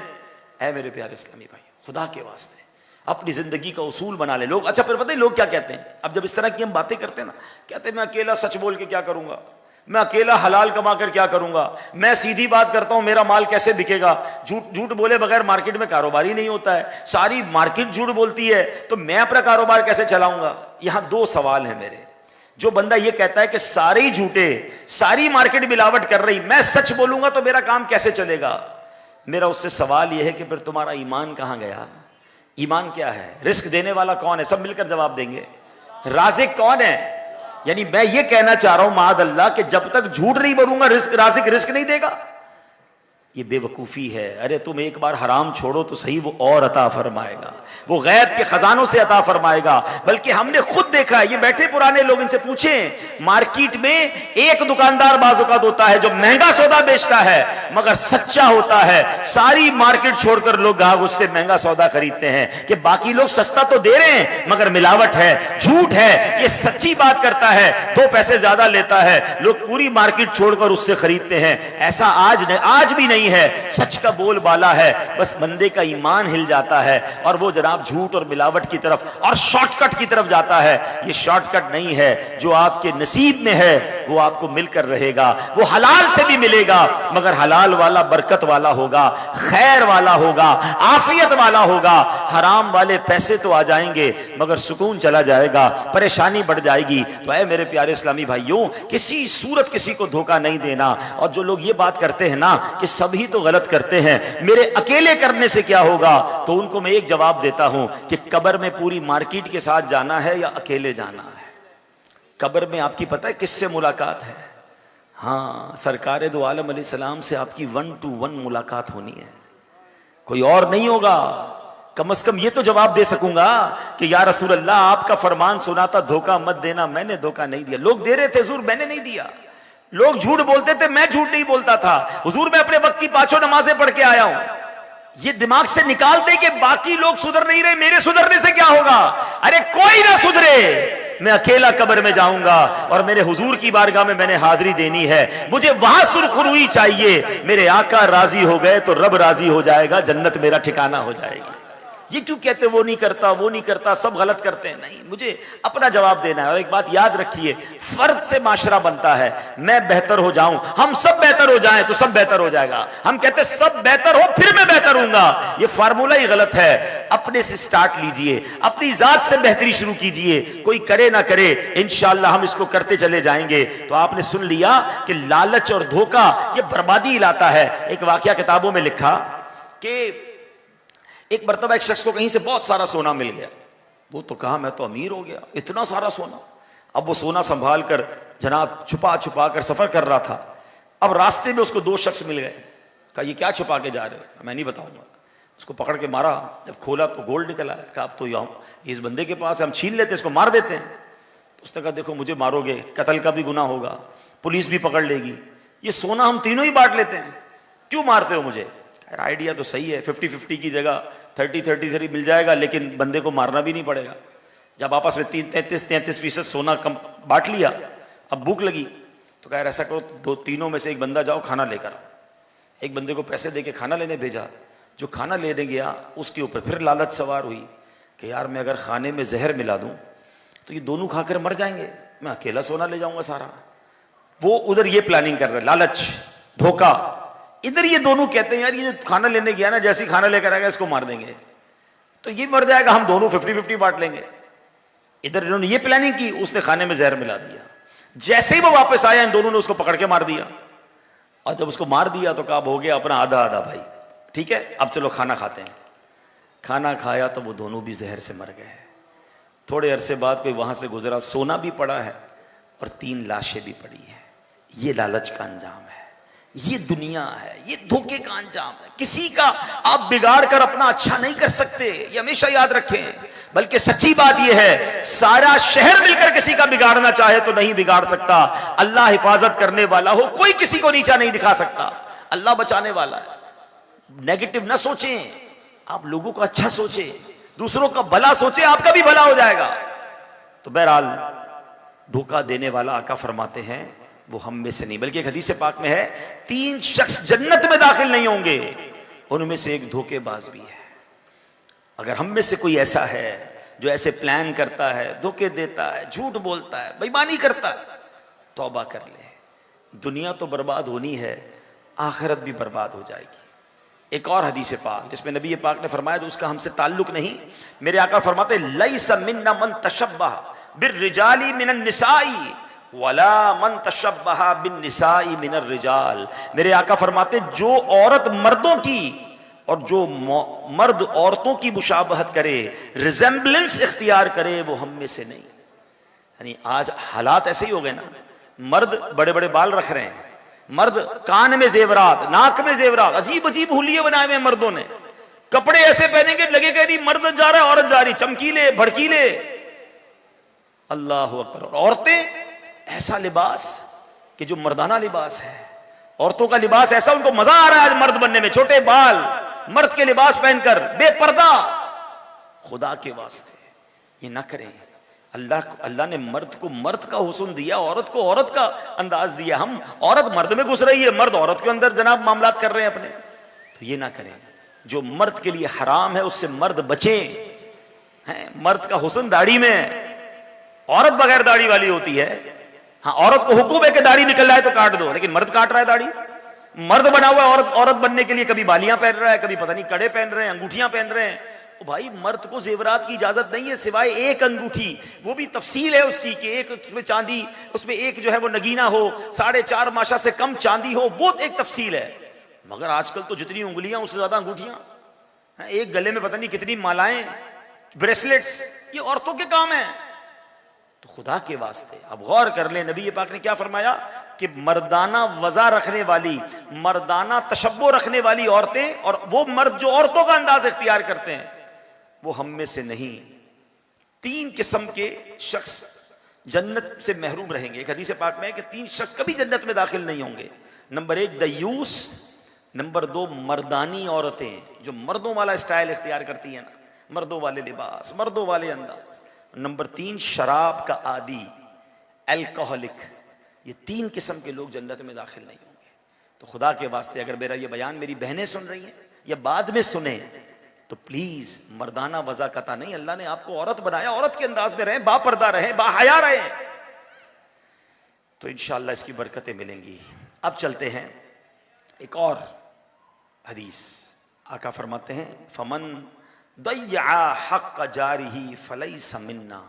ऐ मेरे प्यारे इस्लामी भाई, खुदा के वास्ते अपनी जिंदगी का उसूल बना ले लोग। अच्छा फिर पता है लोग क्या कहते हैं, अब जब इस तरह की हम बातें करते हैं ना, कहते हैं मैं अकेला सच बोल के क्या करूंगा, मैं अकेला हलाल कमा कर क्या करूंगा, मैं सीधी बात करता हूं मेरा माल कैसे बिकेगा, झूठ बोले बगैर मार्केट में कारोबार ही नहीं होता है, सारी मार्केट झूठ बोलती है तो मैं अपना कारोबार कैसे चलाऊंगा। यहां 2 सवाल है मेरे। जो बंदा ये कहता है कि सारे ही झूठे, सारी मार्केट मिलावट कर रही, मैं सच बोलूंगा तो मेरा काम कैसे चलेगा, मेरा उससे सवाल यह है कि फिर तुम्हारा ईमान कहां गया? ईमान क्या है? रिस्क देने वाला कौन है? सब मिलकर जवाब देंगे। राज़िक कौन है? यानी मैं ये कहना चाह रहा हूं माद अल्लाह कि जब तक झूठ नहीं बोलूंगा राज़िक रिस्क नहीं देगा। ये बेवकूफी है। अरे तुम एक बार हराम छोड़ो तो सही, वो और अता फरमाएगा, वो गैब के खजानों से अता फरमाएगा। बल्कि हमने खुद देखा है, ये बैठे पुराने लोग, इनसे पूछें, मार्केट में एक दुकानदार बाज़-औक़ात होता है जो महंगा सौदा बेचता है मगर सच्चा होता है। सारी मार्केट छोड़कर लोग ग्राहक उससे महंगा सौदा खरीदते हैं कि बाकी लोग सस्ता तो दे रहे हैं मगर मिलावट है, झूठ है, ये सच्ची बात करता है, 2 पैसे ज्यादा लेता है, लोग पूरी मार्केट छोड़कर उससे खरीदते हैं। ऐसा आज भी नहीं है। सच का बोलबाला है, बस बंदे का ईमान हिल जाता है और वो जनाब झूठ और मिलावट की तरफ और शॉर्टकट की तरफ जाता है। ये शॉर्टकट नहीं है, जो आपके नसीब में है वो आपको मिलकर रहेगा। वो हलाल से भी मिलेगा मगर हलाल वाला बरकत वाला होगा, खैर वाला होगा, आफियत वाला होगा। हराम वाले पैसे तो आ जाएंगे मगर सुकून चला जाएगा, परेशानी बढ़ जाएगी। तो ऐ मेरे प्यारे इस्लामी भाइयों, किसी सूरत किसी को धोखा नहीं देना। और जो लोग ये बात करते हैं ना कि सभी तो गलत करते हैं, मेरे अकेले करने से क्या होगा, तो उनको मैं एक जवाब देता हूं कि कब्र में पूरी मार्केट के साथ जाना है या अकेले जाना है? कब्र में आपकी पता है किससे मुलाकात है? हाँ, सरकार दो आलम अलैहिस्सलाम से आपकी 1 to 1 मुलाकात होनी है, कोई और नहीं होगा। कम से कम ये तो जवाब दे सकूंगा कि या रसूल अल्लाह आपका फरमान सुना था धोखा मत देना, मैंने धोखा नहीं दिया। लोग दे रहे थे हुजूर, मैंने नहीं दिया। लोग झूठ बोलते थे, मैं झूठ नहीं बोलता था। हुजूर मैं अपने वक्त की 5 नमाजें पढ़ के आया हूं। ये दिमाग से निकाल दे कि बाकी लोग सुधर नहीं रहे, मेरे सुधरने से क्या होगा। अरे कोई ना सुधरे, मैं अकेला कब्र में जाऊंगा और मेरे हुजूर की बारगाह में मैंने हाजिरी देनी है। मुझे वहां सुरखरुई चाहिए। मेरे आका राजी हो गए तो रब राजी हो जाएगा, जन्नत मेरा ठिकाना हो जाएगी। ये क्यों कहते वो नहीं करता, वो नहीं करता, सब गलत करते हैं? नहीं, मुझे अपना जवाब देना है। और एक बात याद रखिए, फर्द से माशरा बनता है। मैं बेहतर हो जाऊं, हम सब बेहतर हो जाएं तो सब बेहतर हो जाएगा। हम कहते सब बेहतर हो फिर मैं बेहतर हूंगा, ये फार्मूला ही गलत है। अपने से स्टार्ट लीजिए, अपनी जात से बेहतरी शुरू कीजिए। कोई करे ना करे, इंशाअल्लाह हम इसको करते चले जाएंगे। तो आपने सुन लिया कि लालच और धोखा ये बर्बादी लाता है। एक वाकया किताबों में लिखा कि एक मरतबा एक शख्स को कहीं से बहुत सारा सोना मिल गया, वो तो कहा मैं तो अमीर हो गया, इतना सारा सोना। अब वो सोना संभाल कर जनाब छुपा छुपा कर सफर कर रहा था। अब रास्ते में उसको 2 शख्स मिल गए, कहा ये क्या छुपा के जा रहे हो? मैं नहीं बताऊंगा। उसको पकड़ के मारा, जब खोला तो गोल्ड निकला है। कहा अब तो इस बंदे के पास है, हम छीन लेते, इसको मार देते हैं। तो उसने कहा देखो मुझे मारोगे, कत्ल का भी गुनाह होगा, पुलिस भी पकड़ लेगी, ये सोना हम तीनों ही बांट लेते हैं, क्यों मारते हो मुझे? आइडिया तो सही है, 50-50 की जगह 30-33 मिल जाएगा, लेकिन बंदे को मारना भी नहीं पड़ेगा। जब आपस में 33% सोना कम बांट लिया, अब भूख लगी तो कहा ऐसा करो, तीनों में से एक बंदा जाओ खाना लेकर आओ। एक बंदे को पैसे देके खाना लेने भेजा। जो खाना लेने गया उसके ऊपर फिर लालच सवार हुई कि यार मैं अगर खाने में जहर मिला दूं तो ये दोनों खाकर मर जाएंगे, मैं अकेला सोना ले जाऊंगा सारा। वो उधर ये प्लानिंग कर रहे, लालच, धोखा। इधर ये दोनों कहते हैं यार ये खाना लेने गया ना, जैसे ही खाना लेकर आएगा इसको मार देंगे, तो ये मर जाएगा, हम दोनों 50-50 बांट लेंगे। इधर इन्होंने ये प्लानिंग की, उसने खाने में जहर मिला दिया। जैसे ही वो वापस आया इन दोनों ने उसको पकड़ के मार दिया। और जब उसको मार दिया तो कहा हो गया अपना आधा आधा भाई, ठीक है अब चलो खाना खाते हैं। खाना खाया तो वो दोनों भी जहर से मर गए। थोड़े अरसे बाद कोई वहां से गुजरा, सोना भी पड़ा है और 3 लाशें भी पड़ी है। ये लालच का अंजाम है, ये दुनिया है, ये धोखे का अंजाम है। किसी का आप बिगाड़ कर अपना अच्छा नहीं कर सकते, ये हमेशा याद रखें। बल्कि सच्ची बात यह है, सारा शहर मिलकर किसी का बिगाड़ना चाहे तो नहीं बिगाड़ सकता। अल्लाह हिफाजत करने वाला हो, कोई किसी को नीचा नहीं दिखा सकता। अल्लाह बचाने वाला है। नेगेटिव ना सोचें, आप लोगों को अच्छा सोचें, दूसरों का भला सोचें, आपका भी भला हो जाएगा। तो बहरहाल धोखा देने वाला आका फरमाते हैं वो हम में से नहीं, बल्कि एक हदीस पाक में है 3 शख्स जन्नत में दाखिल नहीं होंगे, उनमें से एक धोखेबाज भी है। अगर हम में से कोई ऐसा है जो ऐसे प्लान करता है, धोखे देता है, झूठ बोलता है, बेईमानी करता है, तौबा कर ले। दुनिया तो बर्बाद होनी है, आखिरत भी बर्बाद हो जाएगी। एक और हदीस पाक जिसमें नबी पाक ने फरमाया, जो उसका हमसे ताल्लुक नहीं, मेरे आका फरमाते लैसा मिन्ना मन तशब्बह बिर्रिजाली मिनन निसाई वला मन तशब्बह बिन निसाई मिनर रिजाल। मेरे आका फरमाते जो औरत मर्दों की और जो मर्द औरतों की मुशाबहत करे, रिजेंबलेंस इख्तियार करे, वो हम में से नहीं। यानी आज हालात ऐसे ही हो गए ना, मर्द बड़े बड़े बाल रख रहे हैं, मर्द कान में जेवरात, नाक में जेवरात, अजीब अजीब हुलिये बनाए हुए मर्दों ने, कपड़े ऐसे पहनेंगे लगेगा नहीं मर्द जा रहा है औरत जा रही, चमकीले भड़कीले। अल्लाह अकबर। औरतें ऐसा लिबास कि जो मर्दाना लिबास है, औरतों का लिबास ऐसा, उनको मजा आ रहा है आज मर्द बनने में, छोटे बाल, मर्द के लिबास पहनकर बेपर्दा। खुदा के वास्ते ये ना करें। अल्लाह ने मर्द को मर्द का हुस्न दिया, औरत को औरत का अंदाज दिया। हम औरत मर्द में घुस रही है, मर्द औरत के अंदर जनाब मामलात कर रहे हैं अपने, तो ये ना करें। जो मर्द के लिए हराम है उससे मर्द बचे हैं। मर्द का हुस्न दाढ़ी में है, औरत बगैर दाढ़ी वाली होती है। हाँ, औरत को हुक्म है कि दाढ़ी निकल रहा है तो काट दो, लेकिन मर्द काट रहा है दाढ़ी। मर्द बना हुआ है औरत बनने के लिए, कभी बालियां पहन रहा है, कभी पता नहीं कड़े पहन रहे हैं, अंगूठियां पहन रहे हैं। भाई मर्द को जेवरात की इजाजत नहीं है सिवाय एक अंगूठी, वो भी तफसील है उसकी कि एक उसमें चांदी, उसमें एक जो है वो नगीना हो, 4.5 माशा से कम चांदी हो, वो एक तफसील है। मगर आजकल तो जितनी उंगलियां उससे ज्यादा अंगूठियां, एक गले में पता नहीं कितनी मालाएं, ब्रेसलेट्स, ये औरतों के काम है। तो खुदा के वास्ते अब गौर कर ले, नबी पाक ने क्या फरमाया कि मर्दाना वजा रखने वाली, मर्दाना तशब्बो रखने वाली औरतें और वो मर्द जो औरतों का अंदाज इख्तियार करते हैं, वो हम में से नहीं। 3 किस्म के शख्स जन्नत से महरूम रहेंगे। एक हदीस पाक में है कि 3 शख्स कभी जन्नत में दाखिल नहीं होंगे। नंबर 1 दयूस, नंबर 2 मर्दानी औरतें जो मर्दों वाला स्टाइल इख्तियार करती है ना, मर्दों वाले लिबास, मर्दों वाले अंदाज। नंबर 3 शराब का आदी, अल्कोहलिक। ये 3 किस्म के लोग जन्नत में दाखिल नहीं होंगे। तो खुदा के वास्ते अगर मेरा ये बयान मेरी बहनें सुन रही हैं या बाद में सुने, तो प्लीज मर्दाना वज़ा कता नहीं, अल्लाह ने आपको औरत बनाया, औरत के अंदाज में रहें, बापर्दा रहें, बाहया रहें, तो इंशाअल्लाह इसकी बरकतें मिलेंगी। अब चलते हैं एक और हदीस। आका फरमाते हैं फमन दय्या हक़ जारिही फलैसा मिन्ना,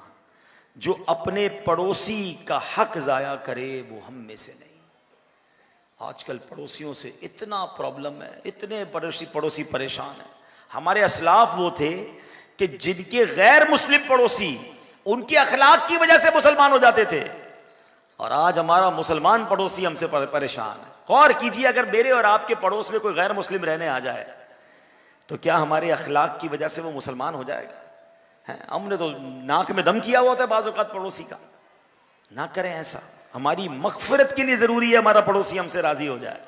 जो अपने पड़ोसी का हक जाया करे वो हम में से नहीं। आजकल पड़ोसियों से इतना प्रॉब्लम है, इतने पड़ोसी परेशान है। हमारे असलाफ वो थे कि जिनके गैर मुस्लिम पड़ोसी उनके अखलाक की वजह से मुसलमान हो जाते थे, और आज हमारा मुसलमान पड़ोसी हमसे परेशान है। गौर कीजिए, अगर मेरे और आपके पड़ोस में कोई गैर मुस्लिम रहने आ जाए तो क्या हमारे अखलाक की वजह से वो मुसलमान हो जाएगा? हमने तो नाक में दम किया हुआ था बाज़ औक़ात पड़ोसी का। ना करें ऐसा। हमारी मग़फ़िरत के लिए ज़रूरी है हमारा पड़ोसी हमसे राज़ी हो जाए।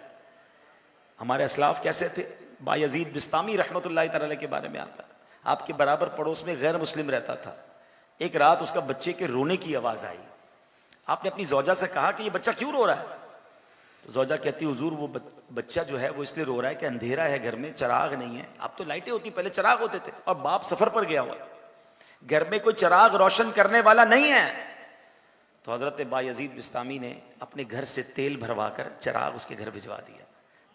हमारे असलाफ कैसे थे? बायज़ीद बिस्तामी रहमतुल्लाहि तआला के बारे में आता है, आपके बराबर पड़ोस में गैर मुस्लिम रहता था। एक रात उसका बच्चे के रोने की आवाज़ आई। आपने अपनी ज़ौजा से कहा कि ये बच्चा क्यों रो रहा है? तो ज़ौजा कहती, हुजूर वो बच्चा जो है वो इसलिए रो रहा है कि अंधेरा है, घर में चिराग नहीं है। अब तो लाइटें होती, पहले चिराग होते थे, और बाप सफ़र पर गया हुआ, घर में कोई चिराग रोशन करने वाला नहीं है। तो हज़रत बायज़ीद बिस्तामी ने अपने घर से तेल भरवा कर चिराग उसके घर भिजवा दिया।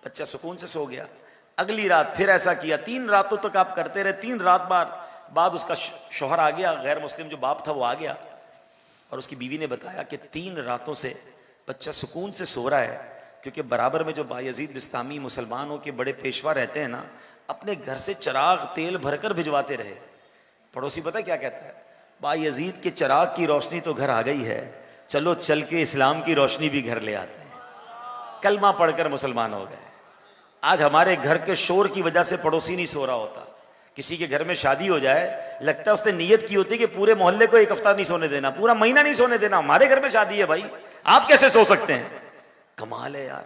बच्चा सुकून से सो गया। अगली रात फिर ऐसा किया। 3 रातों तक आप करते रहे। 3 रात बाद उसका शौहर आ गया, गैर मुस्लिम जो बाप था वो आ गया, और उसकी बीवी ने बताया कि 3 रातों से बच्चा सुकून से सो रहा है, क्योंकि बराबर में जो बायज़ीद बिस्तामी मुसलमानों के बड़े पेशवा रहते हैं ना, अपने घर से चिराग तेल भरकर भिजवाते रहे। पड़ोसी पता क्या कहता है? बायज़ीद के चिराग की रोशनी तो घर आ गई है, चलो चल के इस्लाम की रोशनी भी घर ले आते हैं। कलमा पढ़कर मुसलमान हो गए। आज हमारे घर के शोर की वजह से पड़ोसी नहीं सो रहा होता। किसी के घर में शादी हो जाए, लगता है उसने नीयत की होती है कि पूरे मोहल्ले को 1 हफ्ता नहीं सोने देना, पूरा महीना नहीं सोने देना। हमारे घर में शादी है भाई, आप कैसे सो सकते हैं? कमाल है यार,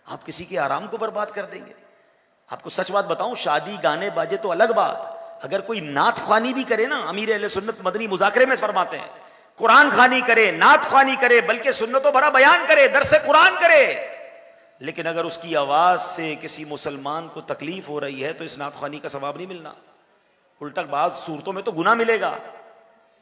आप किसी के आराम को बर्बाद कर देंगे। आपको सच बात बताऊं, शादी गाने बाजे तो अलग बात, अगर कोई नात ख्वानी भी करे ना, अमीर अहले सुन्नत मदनी मुज़ाकरे में फरमाते हैं, कुरान खानी करे, नात ख्वानी करे, बल्कि सुन्नतों भरा बयान करे, दरसे कुरान करे, लेकिन अगर उसकी आवाज से किसी मुसलमान को तकलीफ हो रही है तो इस नात ख्वानी का सवाब नहीं मिलना, उल्टा बाज सूरतों में तो गुनाह मिलेगा।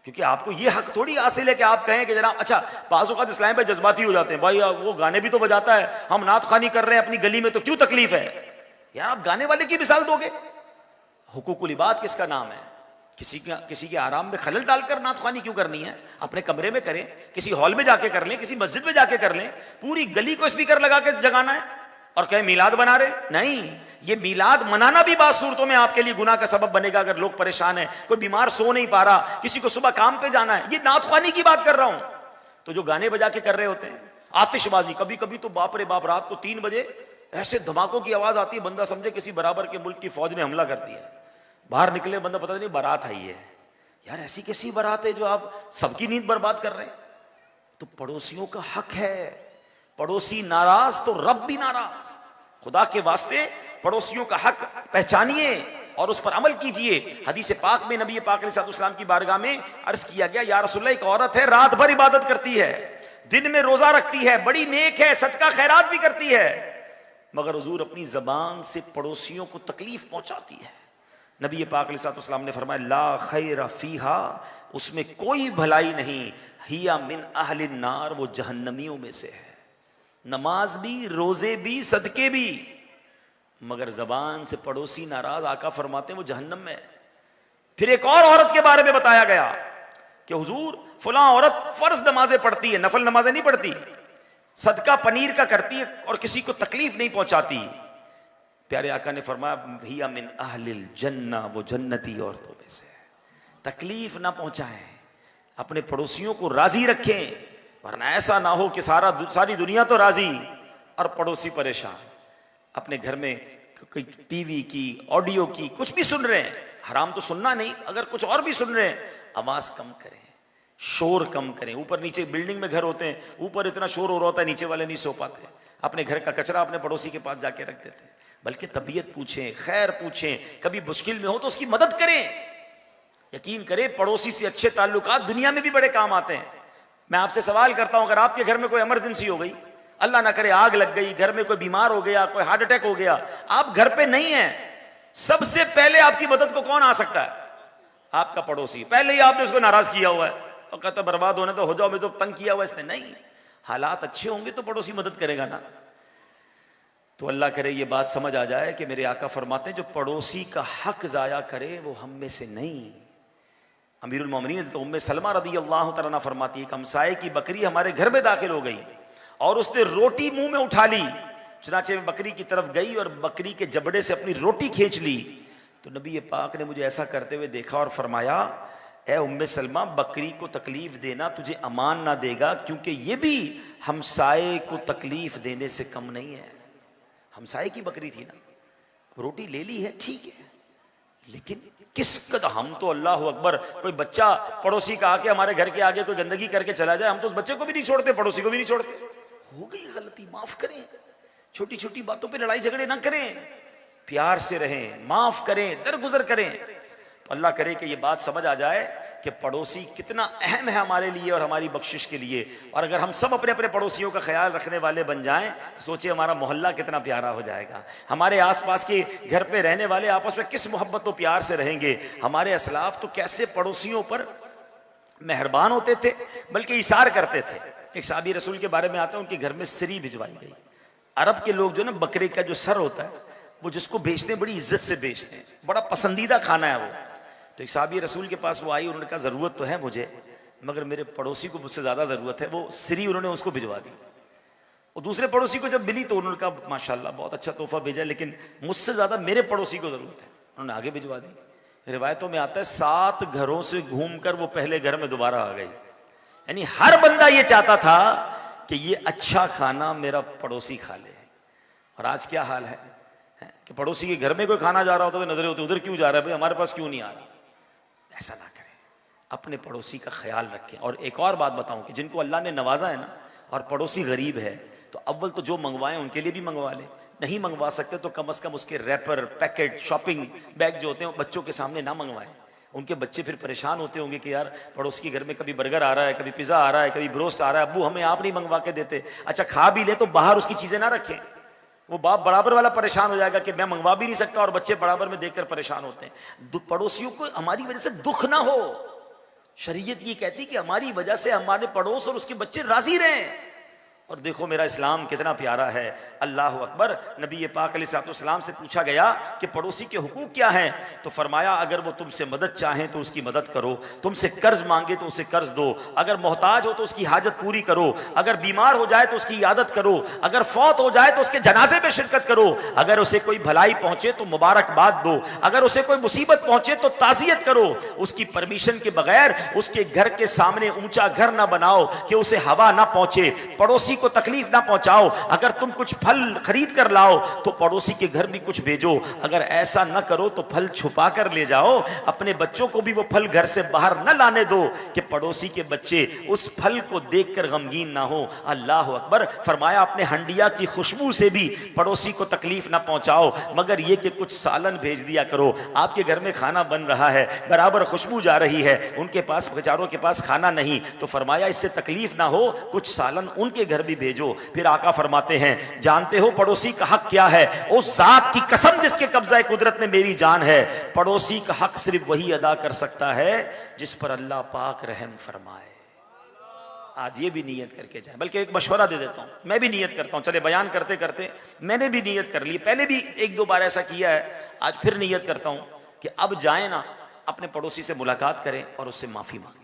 क्योंकि आपको ये हक थोड़ी हासिल है कि आप कहें कि जनाब, अच्छा बाज़ औक़ात इस्लाम पे जज्बाती हो जाते हैं, भाई वो गाने भी तो बजाता है, हम नात ख्वानी कर रहे हैं अपनी गली में, तो क्यों तकलीफ है? यार आप गाने वाले की मिसाल दोगे? हुकूकुल इबाद किसका नाम है? किसी के आराम में खलल डालकर नात ख्वानी क्यों करनी है? अपने कमरे में करें, किसी हॉल में जाके कर लें, किसी मस्जिद में जाके कर लें। पूरी गली को स्पीकर लगा के जगाना है और कहें मीलाद बना रहे? नहीं, ये मीलाद मनाना भी बात सूरतों में आपके लिए गुनाह का सबब बनेगा। अगर लोग परेशान है, कोई बीमार सो नहीं पा रहा, किसी को सुबह काम पे जाना है, ये नात ख्वानी की बात कर रहा हूं। तो जो गाने बजा के कर रहे होते हैं, आतिशबाजी, कभी कभी तो बाप रे बाप, रात को 3 बजे ऐसे धमाकों की आवाज आती है, बंदा समझे किसी बराबर के मुल्क की फौज ने हमला कर दिया। बाहर निकले, बंदा पता नहीं बारात आई है। यार ऐसी कैसी बारात है जो आप सबकी नींद बर्बाद कर रहे हैं? तो पड़ोसियों का हक है। पड़ोसी नाराज तो रब भी नाराज। खुदा के वास्ते पड़ोसियों का हक पहचानिए और उस पर अमल कीजिए। हदीस पाक में नबी पाक अलैहिस्सलाम की बारगाह में अर्ज किया गया, या रसूलल्लाह, एक औरत है, रात भर इबादत करती है, दिन में रोजा रखती है, बड़ी नेक है, सदका खैरात भी करती है, मगर हुजूर अपनी जबान से पड़ोसियों को तकलीफ पहुंचाती है। नबी पाक अलैहिस्सलाम ने फरमाया, ला खैर फीहा, उसमें कोई भलाई नहीं, हिया मिन अहलिन नार, वो जहन्नमियों में से है। नमाज भी, रोजे भी, सदके भी, मगर जबान से पड़ोसी नाराज, आका फरमाते हैं वो जहन्नम में है। फिर एक और औरत के बारे में बताया गया कि हुजूर फलां औरत फर्ज नमाजें पढ़ती है, नफल नमाजें नहीं पढ़ती, सदका पनीर का करती है और किसी को तकलीफ नहीं पहुंचाती। प्यारे आका ने फरमाया, हिया मिन अहलिल जन्ना, वो जन्नती औरतों में से है। तकलीफ ना पहुंचाएं, अपने पड़ोसियों को राजी रखें, वरना ऐसा ना हो कि सारी दुनिया तो राजी और पड़ोसी परेशान। अपने घर में कोई टीवी की, ऑडियो की, कुछ भी सुन रहे हैं, हराम तो सुनना नहीं, अगर कुछ और भी सुन रहे हैं, आवाज कम करें, शोर कम करें। ऊपर नीचे बिल्डिंग में घर होते हैं, ऊपर इतना शोर हो रहा होता है, नीचे वाले नहीं सो पाते। अपने घर का कचरा अपने पड़ोसी के पास जाके रख देते हैं। बल्कि तबीयत पूछें, खैर पूछें, कभी मुश्किल में हो तो उसकी मदद करें। यकीन करें, पड़ोसी से अच्छे ताल्लुकात दुनिया में भी बड़े काम आते हैं। मैं आपसे सवाल करता हूं, अगर आपके घर में कोई इमरजेंसी हो गई, अल्लाह ना करे आग लग गई, घर में कोई बीमार हो गया, कोई हार्ट अटैक हो गया, आप घर पे नहीं हैं, सबसे पहले आपकी मदद को कौन आ सकता है? आपका पड़ोसी। पहले ही आपने उसको नाराज किया हुआ है और कहता बर्बाद होने तो हो जाओ, मैं तो तंग किया हुआ इसने। नहीं, हालात अच्छे होंगे तो पड़ोसी मदद करेगा ना। तो अल्लाह करे ये बात समझ आ जाए कि मेरे आका फरमाते हैं, जो पड़ोसी का हक जाया करे वो हम में से नहीं। अमीरुल मोमिनीन उम्मे सलमा रदी अल्लाह तआला फरमाती है, हमसाये की बकरी हमारे घर में दाखिल हो गई और उसने रोटी मुंह में उठा ली। चुनाचे में बकरी की तरफ गई और बकरी के जबड़े से अपनी रोटी खींच ली। तो नबी पाक ने मुझे ऐसा करते हुए देखा और फरमाया, ए उम्मे सलमा, बकरी को तकलीफ देना तुझे अमान ना देगा, क्योंकि ये भी हमसाए को तकलीफ देने से कम नहीं है। हमसाए की बकरी थी ना, रोटी ले ली है, ठीक है, लेकिन किस कदर हम तो अल्लाह अकबर, कोई बच्चा पड़ोसी का आके हमारे घर के आगे कोई गंदगी करके चला जाए, हम तो उस बच्चे को भी नहीं छोड़ते, पड़ोसी को भी नहीं छोड़ते। हो गई गलती, माफ करें, छोटी छोटी बातों पे लड़ाई झगड़े ना करें, प्यार से रहें, माफ करें, दरगुजर करें। तो अल्लाह करे कि ये बात समझ आ जाए कि पड़ोसी कितना अहम है हमारे लिए और हमारी बख्शिश के लिए। और अगर हम सब अपने अपने पड़ोसियों का ख्याल रखने वाले बन जाएं तो सोचिए हमारा मोहल्ला कितना प्यारा हो जाएगा। हमारे आसपास के घर पे रहने वाले आपस में किस मोहब्बत और प्यार से रहेंगे। हमारे असलाफ तो कैसे पड़ोसियों पर मेहरबान होते थे, बल्कि इशार करते थे। एक साहबी रसूल के बारे में आता है, उनके घर में सिरी भिजवाई गई। अरब के लोग जो ना बकरे का जो सर होता है वो जिसको बेचते हैं बड़ी इज्जत से बेचते हैं, बड़ा पसंदीदा खाना है वो। तो एक साहबी रसूल के पास वो आई, उन्होंने कहा ज़रूरत तो है मुझे, मगर मेरे पड़ोसी को मुझसे ज़्यादा ज़रूरत है। वो सिरी उन्होंने उसको भिजवा दी। और दूसरे पड़ोसी को जब मिली तो उन्होंने कहा माशाल्लाह बहुत अच्छा तोहफा भेजा, लेकिन मुझसे ज़्यादा मेरे पड़ोसी को ज़रूरत है। उन्होंने आगे भिजवा दी। रिवायतों में आता है 7 घरों से घूमकर वो पहले घर में दोबारा आ गई। यानी हर बंदा ये चाहता था कि ये अच्छा खाना मेरा पड़ोसी खा ले। और आज क्या हाल है कि पड़ोसी के घर में कोई खाना जा रहा होता तो नजरें होती, उधर क्यों जा रहा है भाई, हमारे पास क्यों नहीं आ रहा। ऐसा ना करें, अपने पड़ोसी का ख्याल रखें। और एक और बात बताऊं कि जिनको अल्लाह ने नवाजा है ना और पड़ोसी गरीब है, तो अव्वल तो जो मंगवाएं उनके लिए भी मंगवा ले, नहीं मंगवा सकते तो कम से कम उसके रैपर, पैकेट, शॉपिंग बैग जो होते हैं बच्चों के सामने ना मंगवाएं। उनके बच्चे फिर परेशान होते होंगे कि यार पड़ोस के घर में कभी बर्गर आ रहा है, कभी पिज़्ज़ा आ रहा है, कभी ब्रोस्ट आ रहा है, अब्बू हमें आप नहीं मंगवा के देते। अच्छा खा भी ले तो बाहर उसकी चीज़ें ना रखें, वो बाप बराबर वाला परेशान हो जाएगा कि मैं मंगवा भी नहीं सकता और बच्चे बराबर में देखकर परेशान होते हैं। पड़ोसियों को हमारी वजह से दुख ना हो। शरीयत ये कहती कि हमारी वजह से हमारे पड़ोस और उसके बच्चे राजी रहें। और देखो मेरा इस्लाम कितना प्यारा है, अल्लाह अकबर। नबी पाक अलैहिस्सलाम से पूछा गया कि पड़ोसी के हुकूक क्या हैं, तो फरमाया अगर वो तुमसे मदद चाहें तो उसकी मदद करो, तुमसे कर्ज मांगे तो उसे कर्ज दो, अगर मोहताज हो तो उसकी हाजत पूरी करो, अगर बीमार हो जाए तो उसकी इयादत करो, अगर फौत हो जाए तो उसके जनाजे में शिरकत करो, अगर उसे कोई भलाई पहुंचे तो मुबारकबाद दो, अगर उसे कोई मुसीबत पहुंचे तो ताज़ियत करो। उसकी परमिशन के बगैर उसके घर के सामने ऊंचा घर ना बनाओ कि उसे हवा ना पहुंचे, पड़ोसी को तकलीफ ना पहुंचाओ। अगर तुम कुछ फल खरीद कर लाओ तो पड़ोसी के घर भी कुछ भेजो, अगर ऐसा ना करो तो फल छुपा कर ले जाओ, अपने बच्चों को भी वो फल घर से बाहर न लाने दो कि पड़ोसी के बच्चे उस फल को देखकर गमगीन ना हो। अल्लाह अकबर। फरमाया अपने हंडिया की खुशबू से भी पड़ोसी को तकलीफ ना पहुंचाओ, मगर ये कि कुछ सालन भेज दिया करो। आपके घर में खाना बन रहा है, बराबर खुशबू जा रही है, उनके पास बेचारों के पास खाना नहीं, तो फरमाया इससे तकलीफ ना हो, कुछ सालन उनके घर भी भेजो। फिर आका फरमाते हैं जानते हो पड़ोसी का हक क्या है? उस जात की कसम जिसके कब्जा कुदरत में मेरी जान है, पड़ोसी का हक सिर्फ वही अदा कर सकता है जिस पर अल्लाह पाक रहम फरमाए। आज ये भी नियत करके जाए, बल्कि एक मशवरा दे देता हूं, मैं भी नियत करता हूं। चले बयान करते करते मैंने भी नियत कर ली, पहले भी 1-2 बार ऐसा किया है, आज फिर नियत करता हूं कि अब जाए ना अपने पड़ोसी से मुलाकात करें और उससे माफी मांगे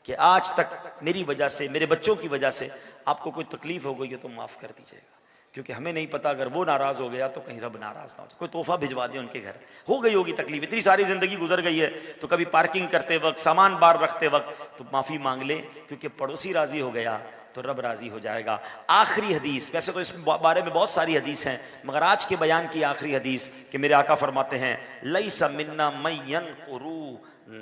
कि आज तक मेरी वजह से, मेरे बच्चों की वजह से आपको कोई तकलीफ हो गई है तो माफ़ कर दीजिएगा, क्योंकि हमें नहीं पता अगर वो नाराज़ हो गया तो कहीं रब नाराज़ ना हो जाए। कोई तोहफा भिजवा दे उनके घर, हो गई होगी तकलीफ, इतनी सारी ज़िंदगी गुजर गई है, तो कभी पार्किंग करते वक्त, सामान बार रखते वक्त तो माफ़ी मांग ले, क्योंकि पड़ोसी राज़ी हो गया तो रब राज़ी हो जाएगा। आखिरी हदीस, वैसे तो इस बारे में बहुत सारी हदीस हैं, मगर आज के बयान की आखिरी हदीस कि मेरे आका फरमाते हैं लैसा मिन्ना मैयन कुरू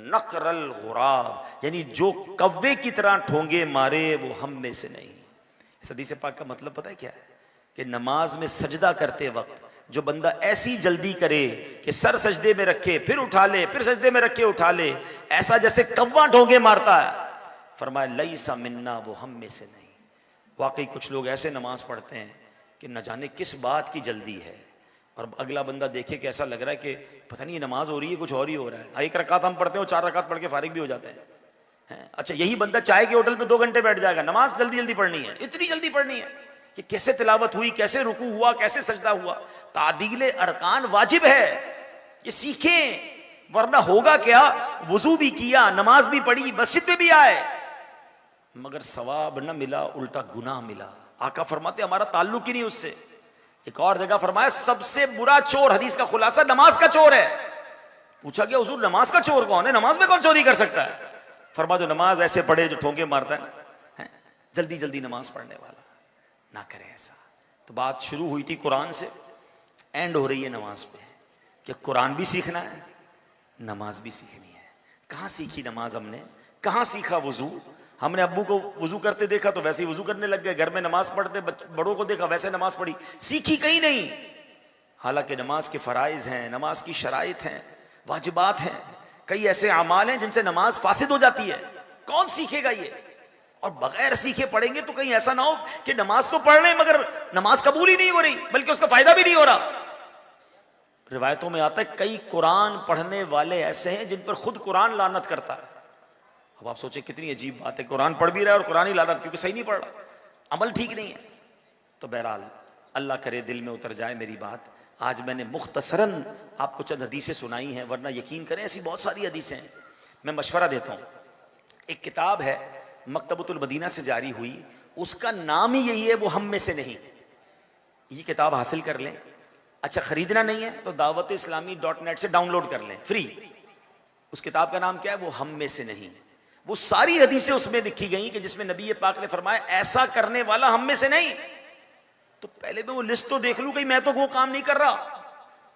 नकरल गुराब, यानी जो कव्वे की तरह ठोंगे मारे वो हम में से नहीं। इस हदीस पाक का मतलब पता है क्या है? कि नमाज में सजदा करते वक्त जो बंदा ऐसी जल्दी करे कि सर सजदे में रखे फिर उठा ले, फिर सजदे में रखे उठा ले, ऐसा जैसे कव्वा ठोंगे मारता है, फरमाया लैसा मिन्ना, वो हम में से नहीं। वाकई कुछ लोग ऐसे नमाज पढ़ते हैं कि न जाने किस बात की जल्दी है, और अगला बंदा देखे कि ऐसा लग रहा है कि पता नहीं नमाज हो रही है, कुछ और ही हो रहा है। 1 रकात हम पढ़ते हैं, 4 रकात पढ़ के फारिग भी हो जाते हैं। अच्छा यही बंदा चाय के होटल पे 2 घंटे बैठ जाएगा, नमाज जल्दी जल्दी पढ़नी है, इतनी जल्दी पढ़नी है कि कैसे तिलावत हुई, कैसे रुकू हुआ, कैसे सजदा हुआ। तादील अरकान वाजिब है, ये सीखें, वरना होगा क्या, वजू भी किया, नमाज भी पढ़ी, मस्जिद में भी आए, मगर सवाब न मिला, उल्टा गुनाह मिला। आका फरमाते हमारा ताल्लुक ही नहीं उससे। एक और जगह फरमाया सबसे बुरा चोर, हदीस का खुलासा, नमाज का चोर है। पूछा गया हुजूर नमाज का चोर कौन है, नमाज में कौन चोरी कर सकता है? फरमा जो नमाज ऐसे पढ़े जो ठोंके मारता है ना, जल्दी जल्दी नमाज पढ़ने वाला, ना करे ऐसा। तो बात शुरू हुई थी कुरान से, एंड हो रही है नमाज पे कि कुरान भी सीखना है, नमाज भी सीखनी है। कहाँ सीखी नमाज हमने, कहाँ सीखा वजू? हमने अब्बू को वजू करते देखा तो वैसे ही वजू करने लग गए, घर में नमाज पढ़ते बड़ों को देखा वैसे नमाज पढ़ी, सीखी कहीं नहीं। हालांकि नमाज के फराइज हैं, नमाज की शराइत हैं, वाजिबात हैं, कई ऐसे अमाल हैं जिनसे नमाज फासिद हो जाती है। कौन सीखेगा ये? और बगैर सीखे पढ़ेंगे तो कहीं ऐसा ना हो कि नमाज तो पढ़ रहे हैं मगर नमाज कबूल ही नहीं हो रही, बल्कि उसका फायदा भी नहीं हो रहा। रिवायतों में आता है कई कुरान पढ़ने वाले ऐसे हैं जिन पर खुद कुरान लानत करता है। अब आप सोचे कितनी अजीब बात है, कुरान पढ़ भी रहा है और कुरान ही लानत, क्योंकि सही नहीं पढ़ रहा, अमल ठीक नहीं है। तो बहरहाल अल्लाह करे दिल में उतर जाए मेरी बात। आज मैंने मुख्तसरन आपको चंद हदीसें सुनाई हैं, वरना यकीन करें ऐसी बहुत सारी हदीसें हैं। मैं मशवरा देता हूँ, एक किताब है मकतबतुल मदीना से जारी हुई, उसका नाम ही यही है, वो हम में से नहीं। ये किताब हासिल कर लें। अच्छा, खरीदना नहीं है तो दावत-ए-इस्लामी.net से डाउनलोड कर लें फ्री। उस किताब का नाम क्या है? वो हम में से नहीं। वो सारी हदीसें उसमें लिखी गई कि जिसमें नबी पाक ने फरमाया ऐसा करने वाला हम में से नहीं। तो पहले मैं वो लिस्ट तो देख लूं, कहीं मैं तो वो काम नहीं कर रहा,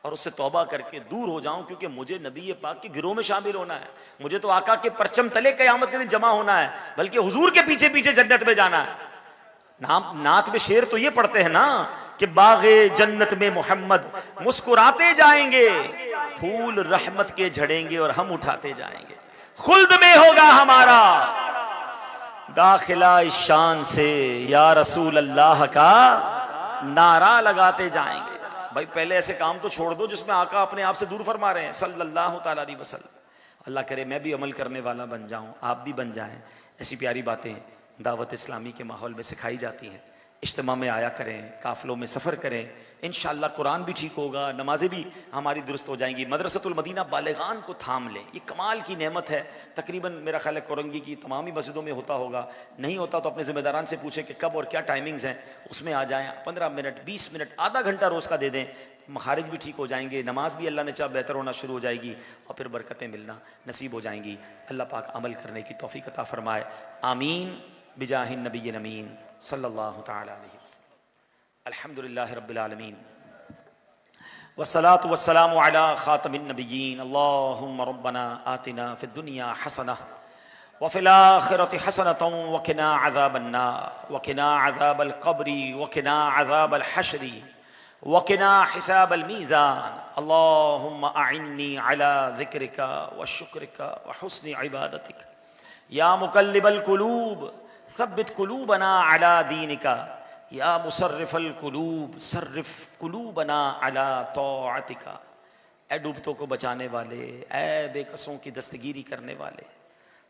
और उससे तौबा करके दूर हो जाऊं, क्योंकि मुझे नबी पाक के गिरोह में शामिल होना है। मुझे तो आका के परचम तले कयामत के दिन जमा होना है, बल्कि हुजूर के पीछे पीछे जन्नत में जाना है। नात में शेर तो ये पढ़ते हैं ना कि बागे जन्नत में मोहम्मद मुस्कुराते जाएंगे, फूल रहमत के झड़ेंगे और हम उठाते जाएंगे, खुल्द में होगा हमारा दाखिला इस शान से, या रसूल अल्लाह का नारा लगाते जाएंगे। भाई पहले ऐसे काम तो छोड़ दो जिसमें आका अपने आप से दूर फरमा रहे हैं सल्लल्लाहु तआला अलैहि वसल्लम। अल्लाह करे मैं भी अमल करने वाला बन जाऊं, आप भी बन जाएं। ऐसी प्यारी बातें दावत इस्लामी के माहौल में सिखाई जाती हैं। इज्तिमा में आया करें, काफिलों में सफ़र करें, इंशाअल्लाह कुरान भी ठीक होगा, नमाजें भी हमारी दुरुस्त हो जाएंगी। मदरसतुल मदीना बालिगान को थाम लें, ये कमाल की नेमत है। तकरीबन मेरा ख्याल है कोरंगी की तमाम ही मस्जिदों में होता होगा, नहीं होता तो अपने ज़िम्मेदारान से पूछें कि कब और क्या टाइमिंग्स हैं, उसमें आ जाएँ। 15 मिनट 20 मिनट आधा घंटा रोज़ का दे दें, मखारिज भी ठीक हो जाएंगे, नमाज भी अल्लाह ने चाहा बेहतर होना शुरू हो जाएगी, और फिर बरकतें मिलना नसीब हो जाएंगी। अल्लाह पाक अमल करने की तौफीक अता फरमाए, आमीन बिजाहिन नबी अमीन सल्लल्लाहु तआला अलैहि वसल्लम। अल्हम्दुलिल्लाहि रब्बिल आलमीन वस्सलातु वस्सलामु अला खातमिन नबिय्यीन। अल्लाहुम्मा रब्बना आतिना फिद दुनिया हसनह व फिल आखिरति हसनतन व क़िना अज़ाबन्नार व क़िना अज़ाबल क़ब्रि व क़िना अज़ाबल हश्रि व क़िना हिसाबल मीज़ान। अल्लाहुम्मा अइन्नी अला ज़िक्रिका व शुक्रिका व हुस्नि इबादतिक या मुक़ल्लिबल क़ुलूब सब्बित कुलूबना अला दीनिका या मुसर्रिफल कुलूब सर्रिफ कुलूबना अला तौअतिका। ए डूबतों को बचाने वाले, ए बेकसों की दस्तगीरी करने वाले,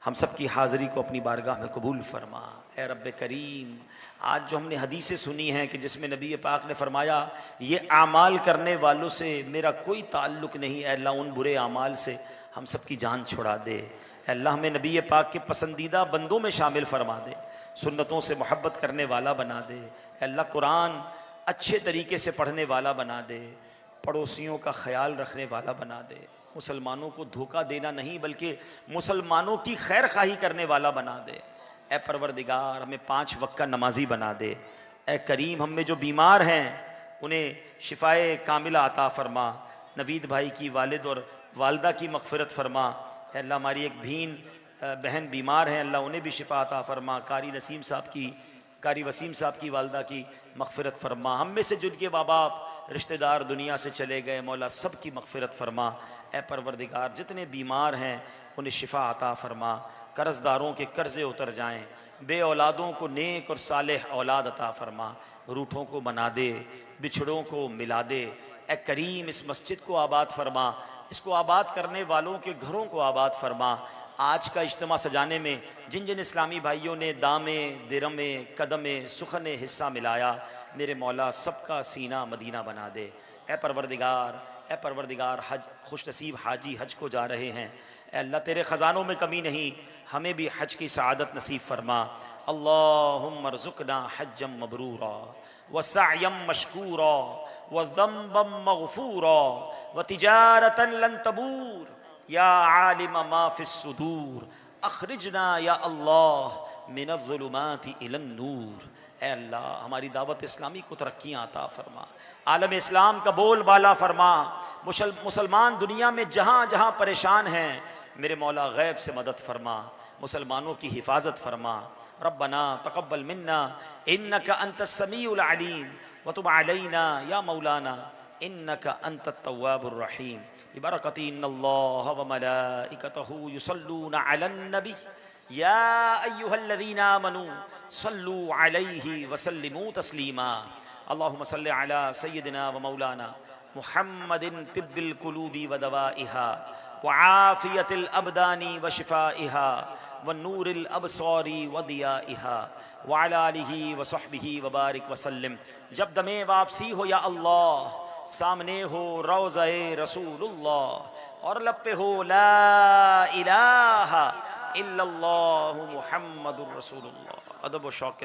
हम सब की हाज़िरी को अपनी बारगाह में कबूल फरमा। ए रब्बे करीम, आज जो हमने हदीसें सुनी हैं कि जिसमें नबी पाक ने फरमाया ये आमाल करने वालों से मेरा कोई ताल्लुक़ नहीं, ए अल्लाह उन बुरे आमाल से हम सब की जान छुड़ा दे। अल्लाह हमें नबी पाक के पसंदीदा बंदों में शामिल फरमा दे, सुन्नतों से मोहब्बत करने वाला बना दे। अल्लाह कुरान अच्छे तरीके से पढ़ने वाला बना दे, पड़ोसियों का ख्याल रखने वाला बना दे, मुसलमानों को धोखा देना नहीं बल्कि मुसलमानों की खैर खाही करने वाला बना दे। ए परवरदिगार, हमें 5 वक्त का नमाजी बना दे। ए करीम, हम में जो बीमार हैं उन्हें शिफाए कामिला अता फरमा। नवीद भाई की वालिद और वालदा की मग़फ़िरत फरमा। अल्लाह हमारी एक बहन बीमार हैं, अल्लाह उन्हें भी शिफा अता फरमा। कारी वसीम साहब की वालदा की मग़फ़िरत फरमा। हम में से जिनके माँ बाप रिश्तेदार दुनिया से चले गए, मौला सब की मग़फ़िरत फरमा। ए परवरदिगार, जितने बीमार हैं उन्हें शिफा अता फरमा। कर्ज़दारों के कर्ज़े उतर जाएं, बे औलादों को नेक और सालेह औलाद अता फरमा। रूठों को बना दे, बिछड़ों को मिला दे। ए करीम, इस मस्जिद को आबाद फरमा, इसको आबाद करने वालों के घरों को आबाद फरमा। आज का इज्तिमा सजाने में जिन जिन इस्लामी भाइयों ने दामे दिरमे कदमे सुखने हिस्सा मिलाया, मेरे मौला सबका सीना मदीना बना दे। ए परवरदिगार, हज खुश नसीब हाजी हज को जा रहे हैं, ए अल्लाह तेरे ख़ज़ानों में कमी नहीं, हमें भी हज की सआदत नसीब फरमा। अल्लाहुम्मा रज़ुक़ना हज्जम मबरूरा व सअयम मशकूरा व ज़ंबम मग़फ़ूरा व तिजारतन लन तबूर या आलिम मा फिस सुदूर अखरिजना या अल्लाह मिनज़्ज़ुलुमाति इलन नूर। ए अल्लाह, हमारी दावत इस्लामी को तरक्कियाँ अता फरमा, आलम इस्लाम का बोल बाला फरमा। मुसलमान दुनिया में जहाँ जहाँ परेशान हैं, मेरे मौला गैब से मदद फरमा, मुसलमानों की हिफाजत फरमा। रब्बना तक़ब्बल मिन्ना इन्नका अंतस समीउल अलीम व तुब अलैना या मौलाना इन्नका अंतत तव्वाबुर रहीम। बिबरकति इन्नल्लाह व मलाइकतहु युसल्लूना अलन नबी या अय्युहल्लज़ीना आमनू सल्लू अलैहि व सल्लिमू तस्लीमा। अल्लाहुम्मा सल्लि अला सय्यिदिना व मौलाना मुहम्मदिन तिब्बिल कुलूबी व दवाइहा व आफियतिल अबदानी व शिफाइहा व नूरिल अबसारी व दियाइहा व अला आलिहि व सहबिहि व बारिक व सल्लिम। जब दमे वापसी हो या अल्लाह, सामने हो रोज़ाए रसूलुल्लाह और लब पे हो ला इलाहा इल्लल्लाहु मुहम्मदुर रसूलुल्लाह। अदब व शौक़ के